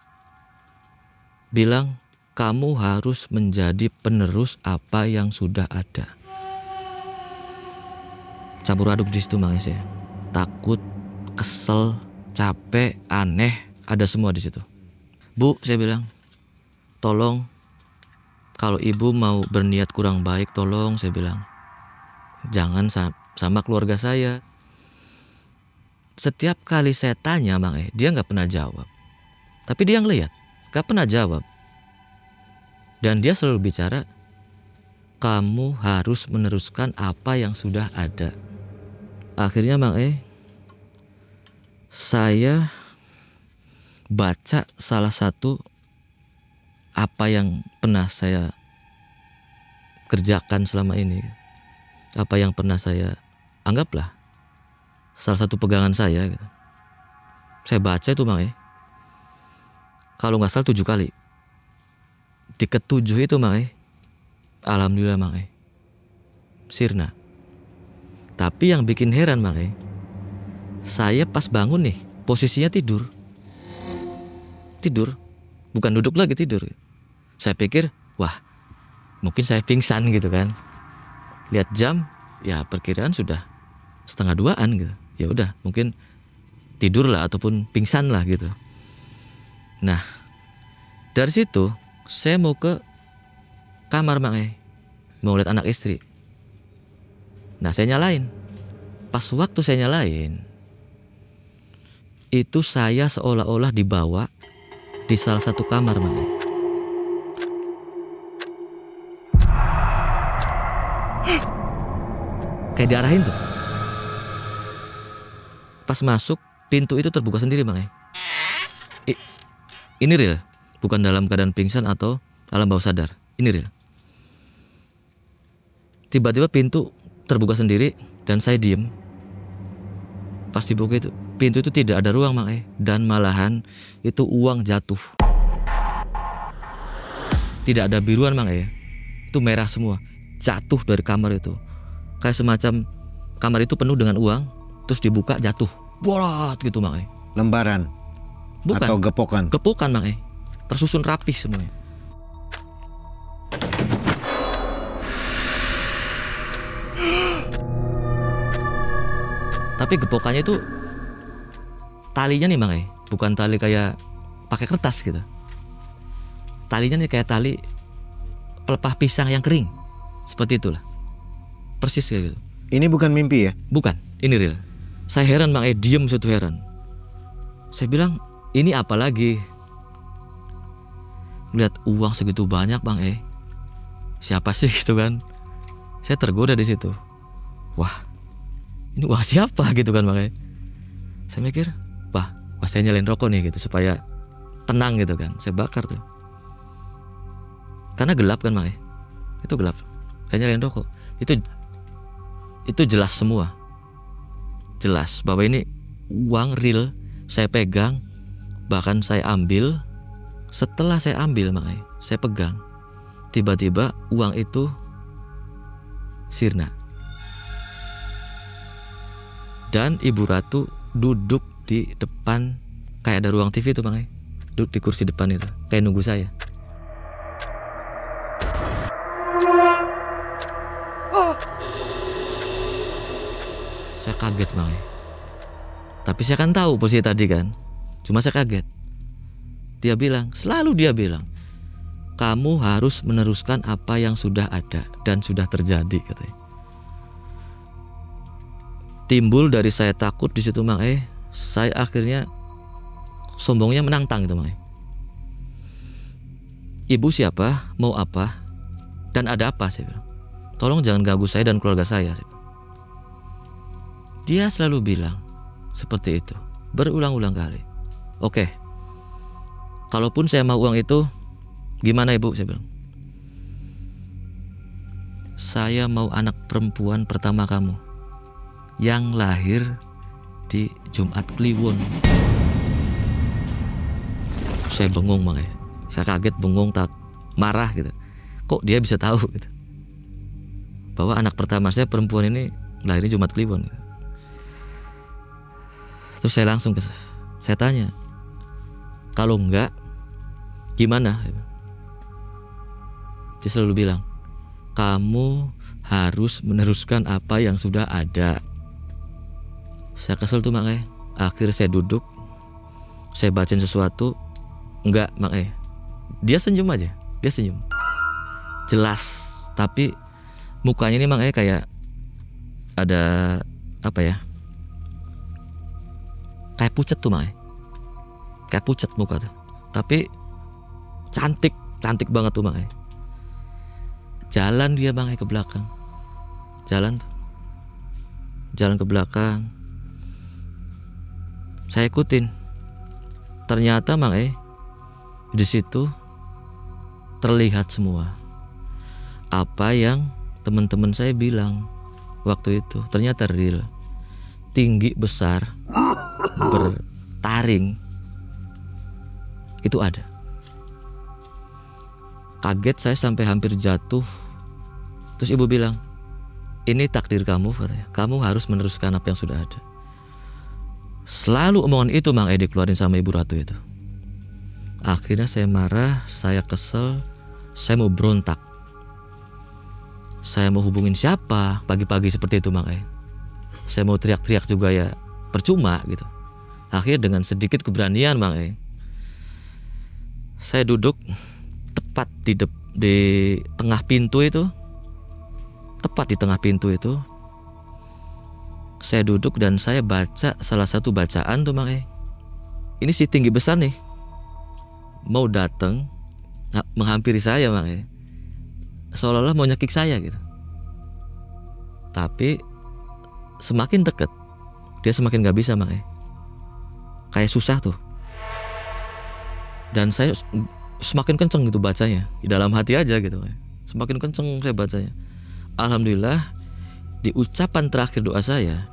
bilang, kamu harus menjadi penerus apa yang sudah ada. Campur aduk di situ Mang E saya. Takut, kesel, capek, aneh, ada semua di situ. Bu, saya bilang, tolong kalau ibu mau berniat kurang baik, tolong saya bilang, jangan sama keluarga saya. Setiap kali saya tanya Mang E, dia nggak pernah jawab. Tapi dia ngeliat, nggak pernah jawab. Dan dia selalu bicara, kamu harus meneruskan apa yang sudah ada. Akhirnya Mang E, saya baca salah satu apa yang pernah saya kerjakan selama ini, apa yang pernah saya anggaplah salah satu pegangan saya gitu. Saya baca itu Mang E, kalau nggak salah 7 kali. Di ke-7 itu Mang E, alhamdulillah Mang E, sirna. Tapi yang bikin heran Mang E, saya pas bangun nih posisinya tidur, bukan duduk lagi, tidur. Saya pikir, wah mungkin saya pingsan gitu kan. Lihat jam, ya perkiraan sudah 1:30 gitu. Ya udah, mungkin tidur lah ataupun pingsan lah gitu. Nah dari situ saya mau ke kamar Mang E, mau lihat anak istri. Nah saya nyalain Pas waktu saya nyalain, itu saya seolah-olah dibawa di salah satu kamar, Mang. Kayak diarahin tuh. Pas masuk, pintu itu terbuka sendiri, Mang. Ini real, bukan dalam keadaan pingsan atau alam bawah sadar. Ini real. Tiba-tiba pintu terbuka sendiri dan saya diem. Pas dibuka itu, pintu itu tidak ada ruang, Mang. Dan malahan itu uang jatuh. Tidak ada biruan, Mang. Itu merah semua, jatuh dari kamar itu. Kayak semacam kamar itu penuh dengan uang, terus dibuka jatuh. Bolot gitu, Mang. Lembaran? Bukan. Atau gepokan? Gepokan, Mang. Tersusun rapih semuanya. Tapi gepokannya itu talinya nih, Mang, bukan tali kayak pakai kertas gitu. Talinya nih kayak tali pelepah pisang yang kering. Seperti itulah. Persis kayak gitu. Ini bukan mimpi ya? Bukan, ini real. Saya heran, Mang, diem situ heran. Saya bilang, ini apa lagi? Lihat uang segitu banyak, Bang, siapa sih gitu kan? Saya tergoda di situ. Wah, ini uang siapa gitu kan, Bang? Saya mikir, wah, saya nyalain rokok nih gitu supaya tenang gitu kan. Saya bakar tuh. Karena gelap kan, Bang. Itu gelap. Saya nyalain rokok. Itu jelas semua. Jelas bahwa ini uang real, saya pegang, bahkan saya ambil. Setelah saya ambil, Bang, saya pegang. Tiba-tiba uang itu sirna. Dan Ibu Ratu duduk di depan, kayak ada ruang TV tuh, Bang. Duduk di kursi depan itu, kayak nunggu saya. Saya kaget, Bang. Tapi saya kan tahu posisi tadi kan. Cuma saya kaget. Dia bilang, selalu dia bilang, kamu harus meneruskan apa yang sudah ada dan sudah terjadi, katanya. Timbul dari saya takut di situ, Mang. Saya akhirnya sombongnya menantang itu, Mang. Ibu siapa? Mau apa? Dan ada apa? Saya bilang. Tolong jangan ganggu saya dan keluarga saya. Dia selalu bilang seperti itu, berulang-ulang kali. Oke, kalaupun saya mau uang itu, gimana, Ibu? Saya bilang. Saya mau anak perempuan pertama kamu yang lahir di Jumat Kliwon. Saya bengong, Mang. Saya kaget, bengong, tak marah gitu. Kok dia bisa tahu gitu, bahwa anak pertama saya perempuan ini lahirnya Jumat Kliwon. Terus saya langsung saya tanya, kalau enggak gimana? Dia selalu bilang, kamu harus meneruskan apa yang sudah ada. Saya kesel tuh, Mang. Akhirnya saya duduk, saya bacain sesuatu. Enggak, Mang. Dia senyum aja, dia senyum. Jelas, tapi mukanya ini, Mang, kayak ada apa ya? Kayak pucet tuh, Mang. Kayak pucet muka tuh. Tapi cantik banget tuh, Mang. Jalan dia, Bang, ke belakang. Jalan tuh. Jalan ke belakang. Saya ikutin. Ternyata, Mang, di situ terlihat semua apa yang teman-teman saya bilang waktu itu. Ternyata real. Tinggi, besar, bertaring. Itu ada. Kaget saya sampai hampir jatuh. Terus ibu bilang, ini takdir kamu, katanya. Kamu harus meneruskan apa yang sudah ada. Selalu omongan itu, Mang, dikeluarin sama Ibu Ratu itu. Akhirnya saya marah, saya kesel, saya mau berontak. Saya mau hubungin siapa pagi-pagi seperti itu, Mang. Saya mau teriak-teriak juga ya percuma gitu. Akhirnya dengan sedikit keberanian, Mang, saya duduk tepat di tengah pintu itu. Tepat di tengah pintu itu. Saya duduk dan saya baca salah satu bacaan tuh Mang. Ini si tinggi besar nih mau datang menghampiri saya Mang. Seolah-olah mau nyekik saya gitu. Tapi semakin deket dia semakin gak bisa Mang. Kayak susah tuh. Dan saya semakin kenceng gitu bacanya, di dalam hati aja gitu. Semakin kenceng saya bacanya. Alhamdulillah di ucapan terakhir doa saya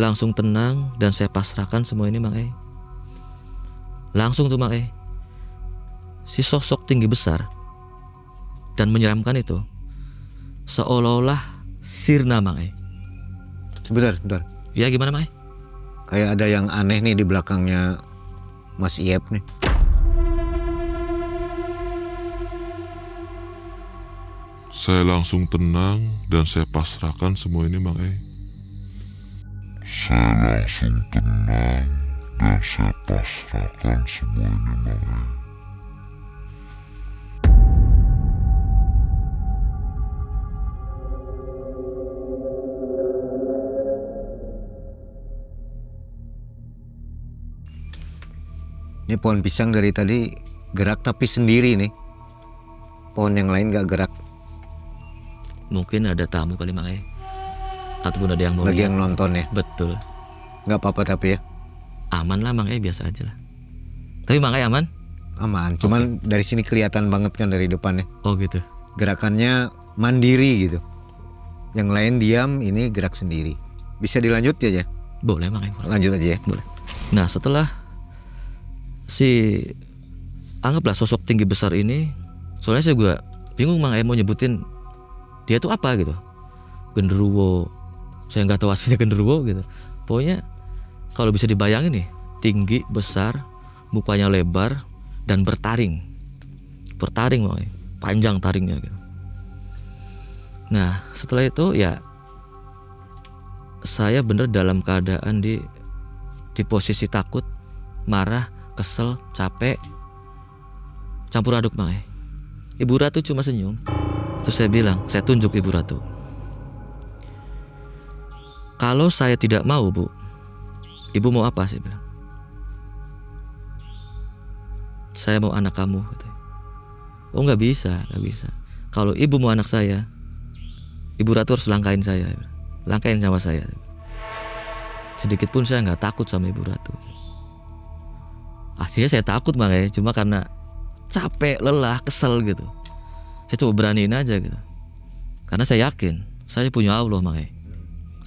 langsung tenang dan saya pasrahkan semua ini Mang. Langsung tuh Mang, si sosok tinggi besar dan menyeramkan itu seolah-olah sirna Mang. Sebentar. Ya gimana Mang? Kayak ada yang aneh nih di belakangnya Mas Iep nih. Saya langsung tenang dan saya pasrahkan semua ini Mang. Saya langsung tenang dan saya pasrahkan semua ini Mang. Ini pohon pisang dari tadi gerak tapi sendiri nih. Pohon yang lain gak gerak. Mungkin ada tamu kali Mang. Ataupun ada yang mau Lagi lihat. yang nonton ya. Betul. Gak apa-apa tapi ya. Aman lah Mang, biasa aja lah. Tapi Mang aman? Aman. Cuman dari sini kelihatan banget kan dari depannya. Oh gitu. Gerakannya mandiri gitu. Yang lain diam, ini gerak sendiri. Bisa dilanjut ya? Boleh Mang. Lanjut aja ya. Boleh. Nah setelah si anggaplah sosok tinggi besar ini, soalnya saya juga bingung Mang mau nyebutin dia tuh apa gitu. Genderuwo, saya nggak tahu aslinya genderuwo gitu. Pokoknya kalau bisa dibayangin nih, tinggi besar, mukanya lebar dan bertaring Mang, panjang taringnya gitu. Nah setelah itu ya saya bener dalam keadaan di posisi takut, marah, kesel, capek, campur aduk Mang. Ibu Ratu cuma senyum. Terus saya bilang, saya tunjuk Ibu Ratu. Kalau saya tidak mau Bu, Ibu mau apa? Saya bilang. Saya mau anak kamu katanya. Oh nggak bisa. Kalau Ibu mau anak saya, Ibu Ratu harus langkain saya. Langkain sama saya. Sedikit pun saya nggak takut sama Ibu Ratu. Aslinya saya takut Mang, cuma karena capek, lelah, kesel gitu. Saya coba beraniin aja gitu. Karena saya yakin saya punya Allah Mang.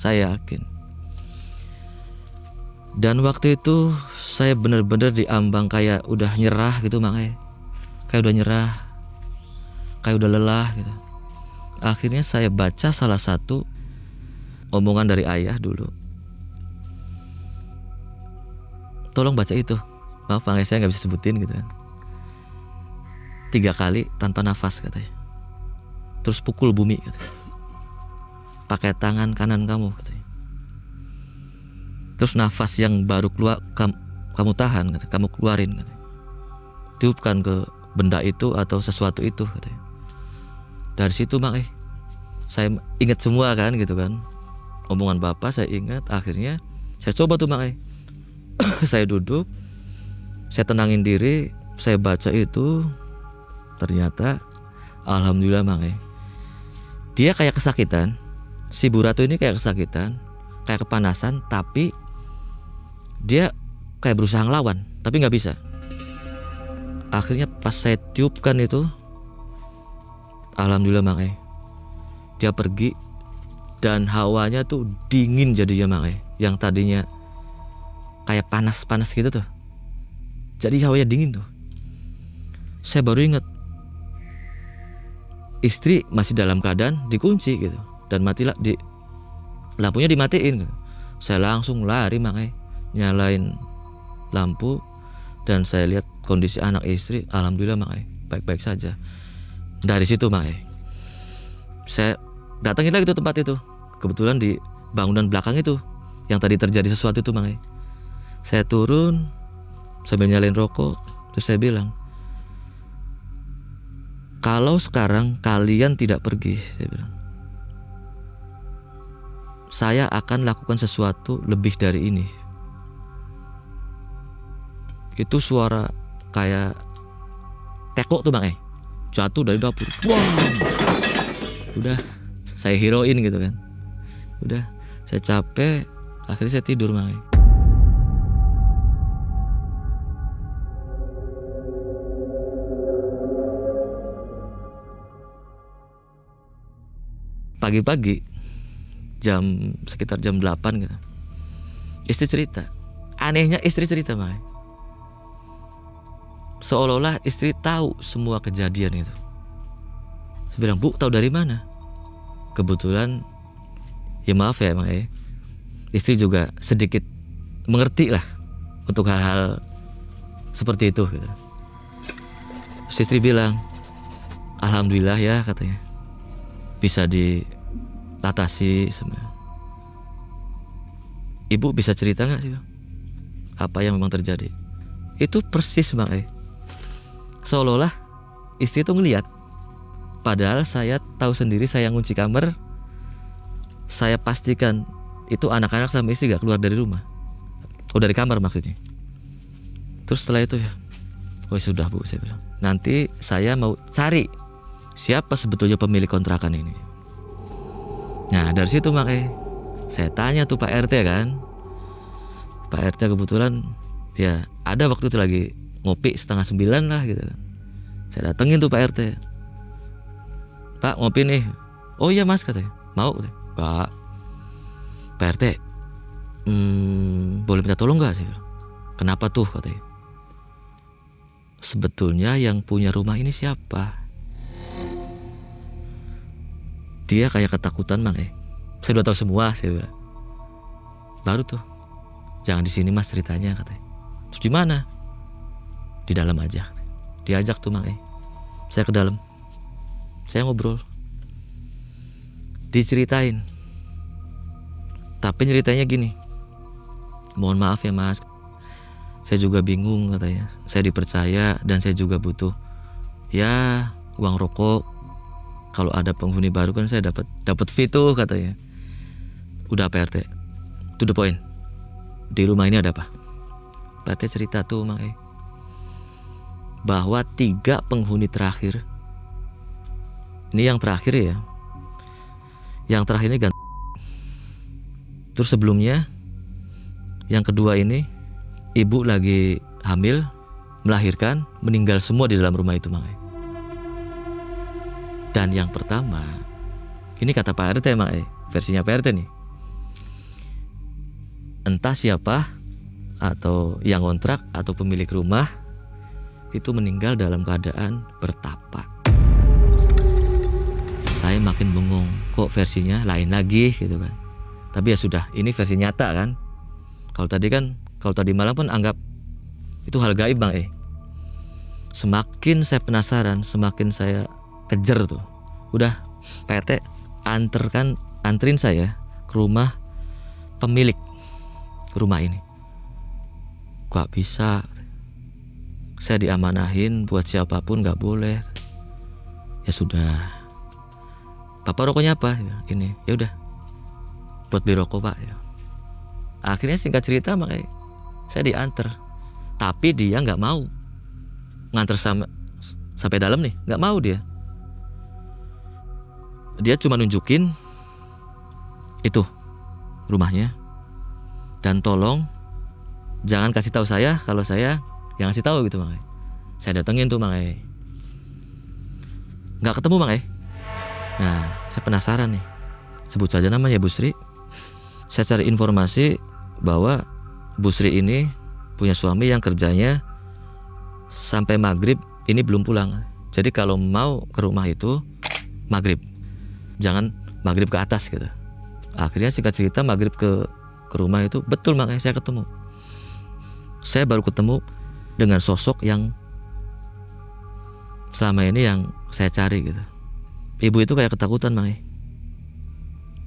Saya yakin. Dan waktu itu saya benar-benar diambang kayak udah nyerah gitu Mang. Kayak udah nyerah, kayak udah lelah gitu. Akhirnya saya baca salah satu omongan dari ayah dulu. Tolong baca itu. Maaf Mang, saya nggak bisa sebutin gitu kan. 3 kali tanpa nafas katanya. Terus pukul bumi katanya. Pakai tangan kanan kamu katanya. Terus nafas yang baru keluar kamu tahan katanya. Kamu keluarin katanya. Tiupkan ke benda itu atau sesuatu itu katanya. Dari situ Mang, saya ingat semua kan gitu kan. Omongan Bapak saya ingat. Akhirnya saya coba tuh Mang. Saya duduk, saya tenangin diri, saya baca itu. Ternyata alhamdulillah Mang, dia kayak kesakitan. Si Bu Ratu ini kayak kesakitan, kayak kepanasan, tapi dia kayak berusaha ngelawan, tapi nggak bisa. Akhirnya pas saya tiupkan itu, alhamdulillah Mang, dia pergi dan hawanya tuh dingin jadinya Mang. Yang tadinya kayak panas-panas gitu tuh, jadi hawanya dingin tuh. Saya baru ingat istri masih dalam keadaan dikunci gitu dan lampunya dimatiin gitu. Saya langsung lari Mang, nyalain lampu dan saya lihat kondisi anak istri, alhamdulillah Mang, baik-baik saja. Dari situ Mang, saya datangin lagi tuh tempat itu. Kebetulan di bangunan belakang itu yang tadi terjadi sesuatu tuh Mang. Saya turun sambil nyalain rokok, terus saya bilang, kalau sekarang kalian tidak pergi, saya bilang, saya akan lakukan sesuatu lebih dari ini. Itu suara kayak teko tuh Bang, jatuh dari dapur. Wah, udah saya heroin gitu kan. Udah saya capek, akhirnya saya tidur Bang. Pagi-pagi sekitar jam 8 gitu, istri cerita. Anehnya istri cerita Bang, seolah-olah istri tahu semua kejadian itu. Saya bilang, Bu, tahu dari mana? Kebetulan ya maaf ya Bang, istri juga sedikit mengerti lah untuk hal-hal seperti itu gitu. Terus istri bilang, alhamdulillah ya katanya, bisa diatasi sebenarnya. Ibu bisa cerita nggak sih Bang, apa yang memang terjadi? Itu persis Bang, seolah-olah istri itu ngelihat, padahal saya tahu sendiri, saya ngunci kamar, saya pastikan itu anak-anak sama istri gak keluar dari rumah, dari kamar maksudnya. Terus setelah itu ya, oh sudah Bu, saya bilang, nanti saya mau cari siapa sebetulnya pemilik kontrakan ini. Nah dari situ makanya saya tanya tuh Pak RT kan. Pak RT kebetulan ya ada waktu itu lagi ngopi 8:30 lah gitu. Saya datengin tuh Pak RT. Pak, ngopi nih. Oh iya Mas katanya. Mau katanya. Pak RT, boleh minta tolong gak? Saya bilang, kenapa tuh katanya. Sebetulnya yang punya rumah ini siapa? Dia kayak ketakutan Bang, saya udah tahu semua, saya bilang. Baru tuh, jangan di sini Mas ceritanya katanya. Terus di mana? Di dalam aja. Diajak tuh Bang, saya ke dalam. Saya ngobrol, diceritain. Tapi ceritanya gini, mohon maaf ya Mas, saya juga bingung katanya. Saya dipercaya dan saya juga butuh ya uang rokok. Kalau ada penghuni baru kan saya dapat fee tuh katanya. Udah Pak RT, to the point. Di rumah ini ada apa? Pak RT cerita tuh Bang, bahwa 3 penghuni terakhir. Ini yang terakhir ya. Yang terakhir ini ganti. Terus sebelumnya yang kedua ini ibu lagi hamil, melahirkan, meninggal semua di dalam rumah itu Bang. Dan yang pertama, ini kata Pak RT Bang, versinya Pak RT nih. Entah siapa atau yang kontrak atau pemilik rumah itu meninggal dalam keadaan bertapa. Saya makin bengong, kok versinya lain lagi gitu kan. Tapi ya sudah, ini versi nyata kan. Kalau tadi malam pun anggap itu hal gaib Bang. Semakin saya penasaran, semakin saya kejar tuh. Udah, Pak RT anterin saya ke rumah pemilik rumah ini. Gak bisa, saya diamanahin buat siapapun gak boleh. Ya sudah, Bapak rokoknya apa? Ini, ya udah, buat beli rokok Pak. Akhirnya singkat cerita makanya saya diantar, tapi dia nggak mau nganter sampai dalam nih, nggak mau dia. Dia cuma nunjukin itu rumahnya dan tolong jangan kasih tahu saya kalau saya yang ngasih tahu gitu Bang. Saya datengin tuh Bang, nggak ketemu Bang. Nah, saya penasaran nih, sebut saja namanya Bu Sri. Saya cari informasi bahwa Bu Sri ini punya suami yang kerjanya sampai maghrib ini belum pulang. Jadi kalau mau ke rumah itu maghrib, jangan maghrib ke atas gitu. Akhirnya singkat cerita maghrib ke rumah itu betul makanya saya ketemu. Saya baru ketemu dengan sosok yang selama ini yang saya cari gitu. Ibu itu kayak ketakutan Bang.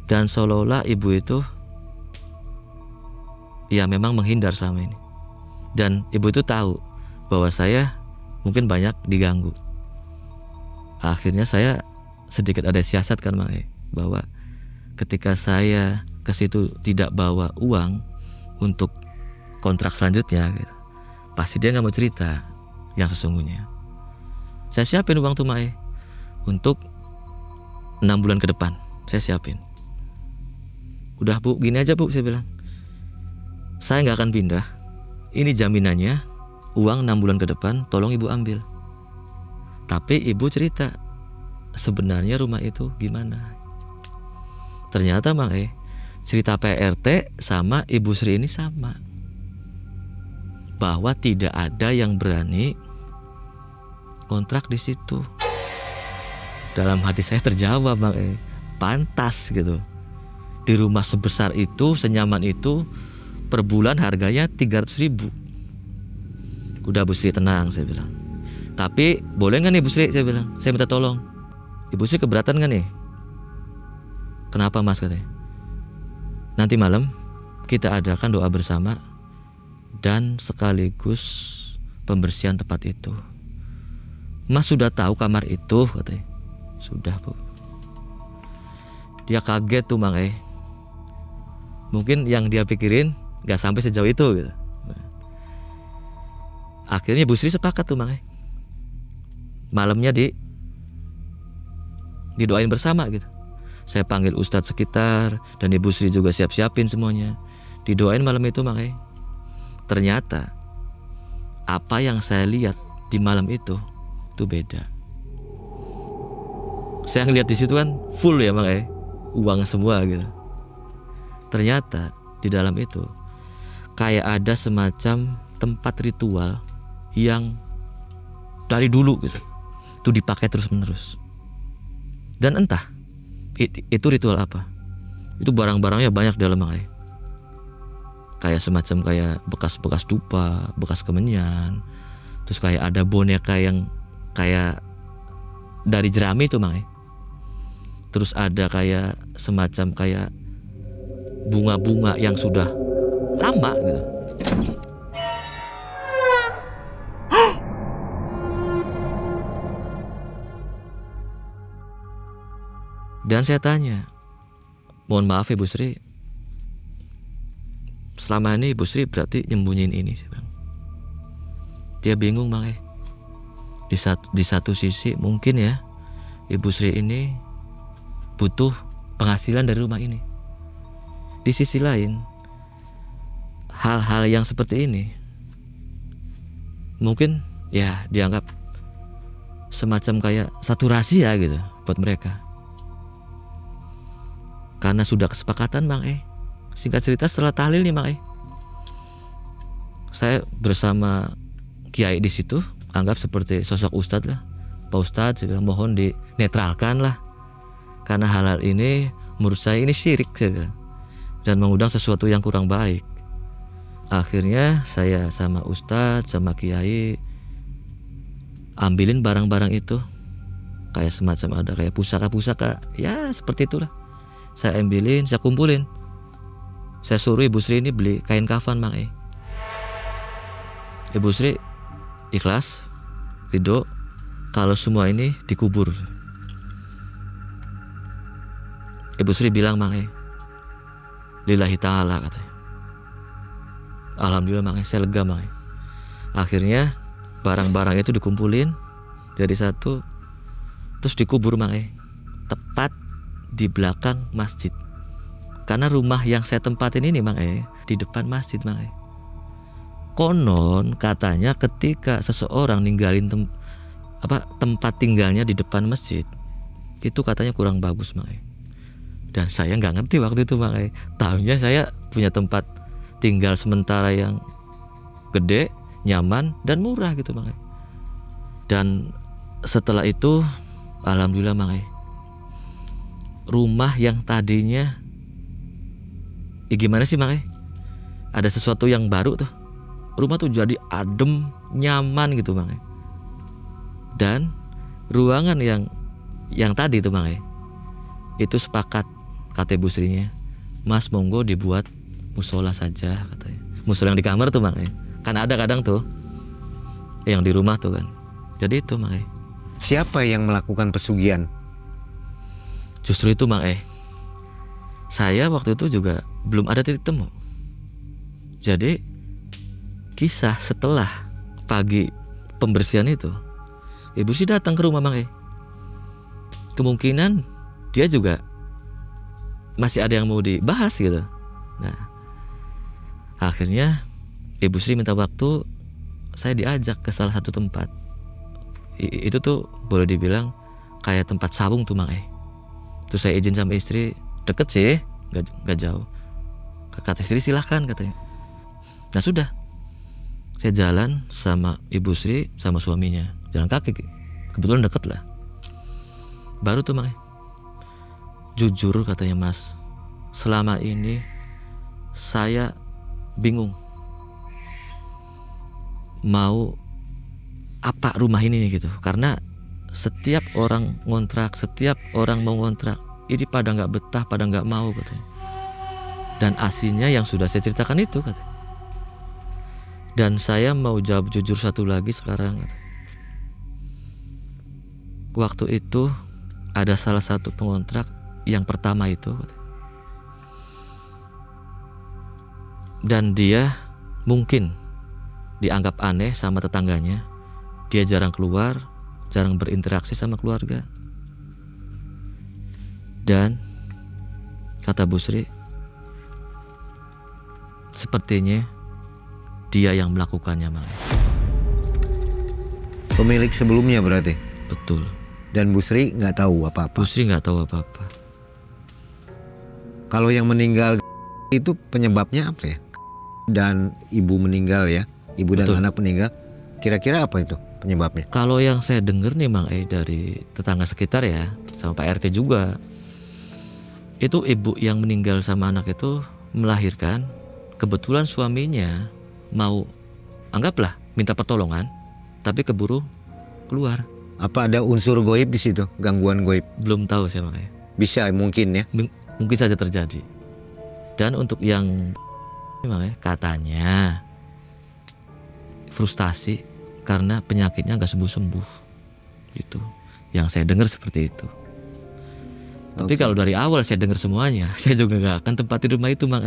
Dan seolah-olah ibu itu ya memang menghindar selama ini. Dan ibu itu tahu bahwa saya mungkin banyak diganggu. Akhirnya saya sedikit ada siasat kan Bang, bahwa ketika saya ke situ tidak bawa uang untuk kontrak selanjutnya gitu, pasti dia nggak mau cerita yang sesungguhnya. Saya siapin uang tuh Mae untuk 6 bulan ke depan, saya siapin. Udah Bu, gini aja Bu, saya bilang, saya nggak akan pindah, ini jaminannya, uang 6 bulan ke depan tolong Ibu ambil. Tapi Ibu cerita sebenarnya rumah itu gimana. Ternyata Mae, cerita PRT sama Ibu Sri ini sama, bahwa tidak ada yang berani kontrak di situ. Dalam hati saya terjawab Mae, pantas gitu. Di rumah sebesar itu, senyaman itu, per bulan harganya 300.000. Udah Bu Sri tenang, saya bilang. Tapi boleh nggak nih Bu Sri, saya bilang, saya minta tolong. Ibu Sri keberatan nggak nih? Kenapa Mas, katanya? Nanti malam kita adakan doa bersama dan sekaligus pembersihan tempat itu. Mas sudah tahu kamar itu, katanya. Sudah Bu. Dia kaget tuh Mang. Mungkin yang dia pikirin gak sampai sejauh itu gitu. Akhirnya Bu Sri sepakat tuh Mang. Malamnya didoain bersama gitu. Saya panggil ustadz sekitar dan Ibu Sri juga siap-siapin semuanya. Didoain malam itu Mang. Ternyata apa yang saya lihat di malam itu beda. Saya ngeliat di situ kan full ya Mang, uang semua gitu. Ternyata di dalam itu kayak ada semacam tempat ritual yang dari dulu gitu, itu dipakai terus menerus. Dan entah itu ritual apa. Itu barang-barangnya banyak dalam Mang. Kayak semacam kayak bekas-bekas dupa, bekas kemenyan. Terus kayak ada boneka yang kayak dari jerami itu Mang. Terus ada kayak semacam kayak bunga-bunga yang sudah lama gitu. Dan saya tanya, mohon maaf Ibu Sri, selama ini Ibu Sri berarti nyembunyiin ini, saya bilang. Dia bingung Mang. Di satu sisi mungkin ya Ibu Sri ini butuh penghasilan dari rumah ini. Di sisi lain, hal-hal yang seperti ini mungkin ya dianggap semacam kayak satu rahasia gitu buat mereka. Karena sudah kesepakatan Mang. Singkat cerita setelah tahlil nih Mang, saya bersama kiai di situ, anggap seperti sosok ustadz lah. Pak Ustadz, saya bilang, mohon dinetralkan lah, karena hal-hal ini menurut saya ini syirik, saya bilang, dan mengundang sesuatu yang kurang baik. Akhirnya saya sama ustadz sama kiai ambilin barang-barang itu, kayak semacam ada kayak pusaka-pusaka, ya seperti itulah. Saya ambilin, saya kumpulin. Saya suruh Ibu Sri ini beli kain kafan Mang. Ibu Sri ikhlas, ridho kalau semua ini dikubur. Ibu Sri bilang Mang, lillahi ta'ala, katanya. Alhamdulillah Mang, saya lega Mang. Akhirnya barang-barang itu dikumpulin jadi satu, terus dikubur Mang, tepat di belakang masjid. Karena rumah yang saya tempatin ini Mang, di depan masjid Mang. Konon katanya ketika seseorang ninggalin tempat tinggalnya di depan masjid, itu katanya kurang bagus Mang. Dan saya nggak ngerti waktu itu Mang. Tahunya saya punya tempat tinggal sementara yang gede, nyaman dan murah gitu Mang. Dan setelah itu alhamdulillah Mang, rumah yang tadinya gimana sih Mang, ada sesuatu yang baru tuh, rumah tuh jadi adem, nyaman gitu Mang. Dan ruangan yang tadi tuh Mang, itu sepakat kata Ibu Srinya, Mas monggo dibuat musola saja, katanya. Musola yang di kamar tuh Mang, kan ada kadang tuh yang di rumah tuh kan. Jadi itu Mang. Siapa yang melakukan pesugihan? Justru itu Mang. saya waktu itu juga belum ada titik temu. Jadi kisah setelah pagi pembersihan itu, Ibu Sri datang ke rumah Mang E. Kemungkinan dia juga masih ada yang mau dibahas gitu. Nah, akhirnya Ibu Sri minta waktu, saya diajak ke salah satu tempat. Itu tuh boleh dibilang kayak tempat sawung tuh Mang E. Terus saya izin sama istri, deket sih, gak jauh. Kata istri silahkan katanya. Nah sudah, saya jalan sama Ibu Sri sama suaminya, jalan kaki, kebetulan deket lah. Baru tuh Mang E, jujur katanya Mas, selama ini saya bingung mau apa rumah ini gitu, karena setiap orang ngontrak, setiap orang mau ngontrak ini pada nggak betah, pada nggak mau katanya. Dan aslinya yang sudah saya ceritakan itu katanya. Dan saya mau jawab jujur satu lagi sekarang katanya. Waktu itu ada salah satu pengontrak yang pertama itu katanya. Dan dia mungkin dianggap aneh sama tetangganya. Dia jarang keluar, jarang berinteraksi sama keluarga. Dan kata Bu Sri, sepertinya dia yang melakukannya Mang. Pemilik sebelumnya berarti? Betul. Dan Bu Sri nggak tahu apa-apa? Bu Sri nggak tahu apa-apa. Kalau yang meninggal itu penyebabnya apa ya? Dan ibu meninggal ya, ibu dan Betul. anak meninggal, kira-kira apa itu penyebabnya? Kalau yang saya dengar nih Mang dari tetangga sekitar ya, sama Pak RT juga, itu ibu yang meninggal sama anak itu melahirkan, kebetulan suaminya mau, anggaplah minta pertolongan, tapi keburu keluar. Apa ada unsur goib di situ, gangguan goib? Belum tahu saya Mang. Bisa mungkin ya. Mungkin saja terjadi. Dan untuk yang Mang, katanya frustasi karena penyakitnya nggak sembuh-sembuh gitu. Yang saya dengar seperti itu. Tapi kalau dari awal saya dengar semuanya, saya juga nggak akan tempatin rumah itu Mang.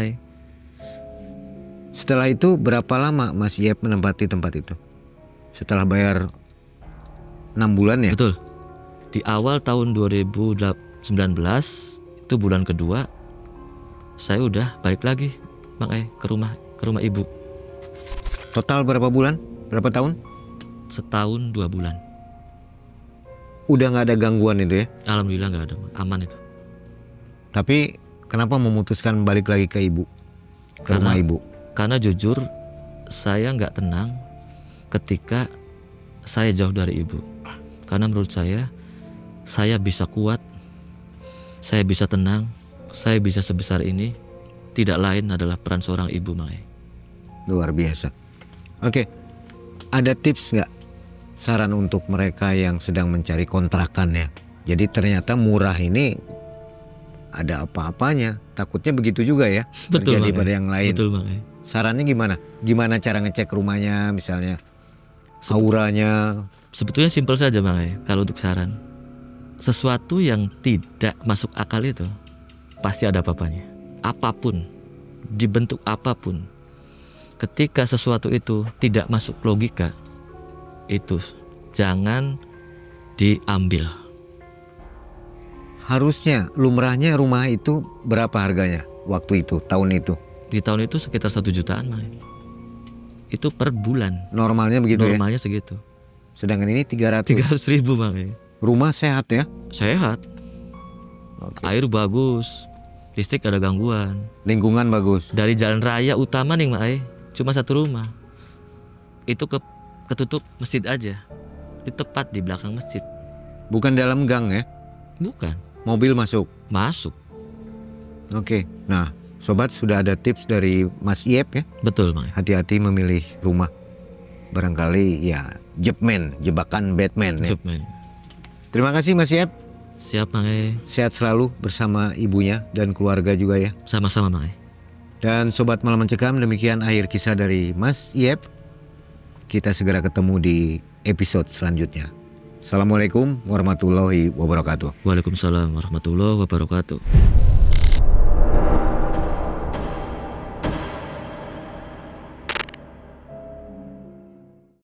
Setelah itu berapa lama Mas Yep menempati tempat itu? Setelah bayar 6 bulan ya? Betul. Di awal tahun 2019 itu bulan kedua, saya udah balik lagi Mang ke rumah ibu. Total berapa bulan? Berapa tahun? Setahun 2 bulan. Udah nggak ada gangguan itu ya? Alhamdulillah nggak ada, aman itu. Tapi kenapa memutuskan balik lagi ke ibu? Ke rumah ibu? Karena jujur saya nggak tenang ketika saya jauh dari ibu. Karena menurut saya bisa kuat, saya bisa tenang, saya bisa sebesar ini, tidak lain adalah peran seorang ibu Mae. Luar biasa. Oke, ada tips nggak, saran untuk mereka yang sedang mencari kontrakan ya? Jadi ternyata murah ini ada apa-apanya. Takutnya begitu juga ya. Betul, terjadi Mang. pada yang lain. Betul Mang. Sarannya gimana? Gimana cara ngecek rumahnya misalnya? Auranya? Sebetulnya simpel saja Mang. Kalau untuk saran, sesuatu yang tidak masuk akal itu pasti ada apa-apanya. Apapun, dibentuk apapun, ketika sesuatu itu tidak masuk logika, itu jangan diambil. Harusnya lumrahnya rumah itu berapa harganya waktu itu, tahun itu? Di tahun itu sekitar 1 jutaan Mang. Itu per bulan. Normalnya begitu Normalnya segitu. Sedangkan ini 300. 300.000 Mang. Rumah sehat ya? Sehat. Oke. Air bagus. Listrik ada gangguan. Lingkungan bagus. Dari jalan raya utama nih Mang, cuma 1 rumah. Itu ketutup masjid aja. Itu tepat di belakang masjid. Bukan dalam gang ya? Bukan. Mobil masuk. Masuk. Oke. Nah, sobat sudah ada tips dari Mas Yep ya. Betul Mang. Hati-hati memilih rumah. Barangkali ya jebakan Batman ya. Subman. Terima kasih Mas Yep. Siap Mang. Sehat selalu bersama ibunya dan keluarga juga ya. Sama-sama Mang. Dan sobat Malam Mencekam, demikian akhir kisah dari Mas Yep. Kita segera ketemu di episode selanjutnya. Assalamualaikum warahmatullahi wabarakatuh. Waalaikumsalam warahmatullahi wabarakatuh.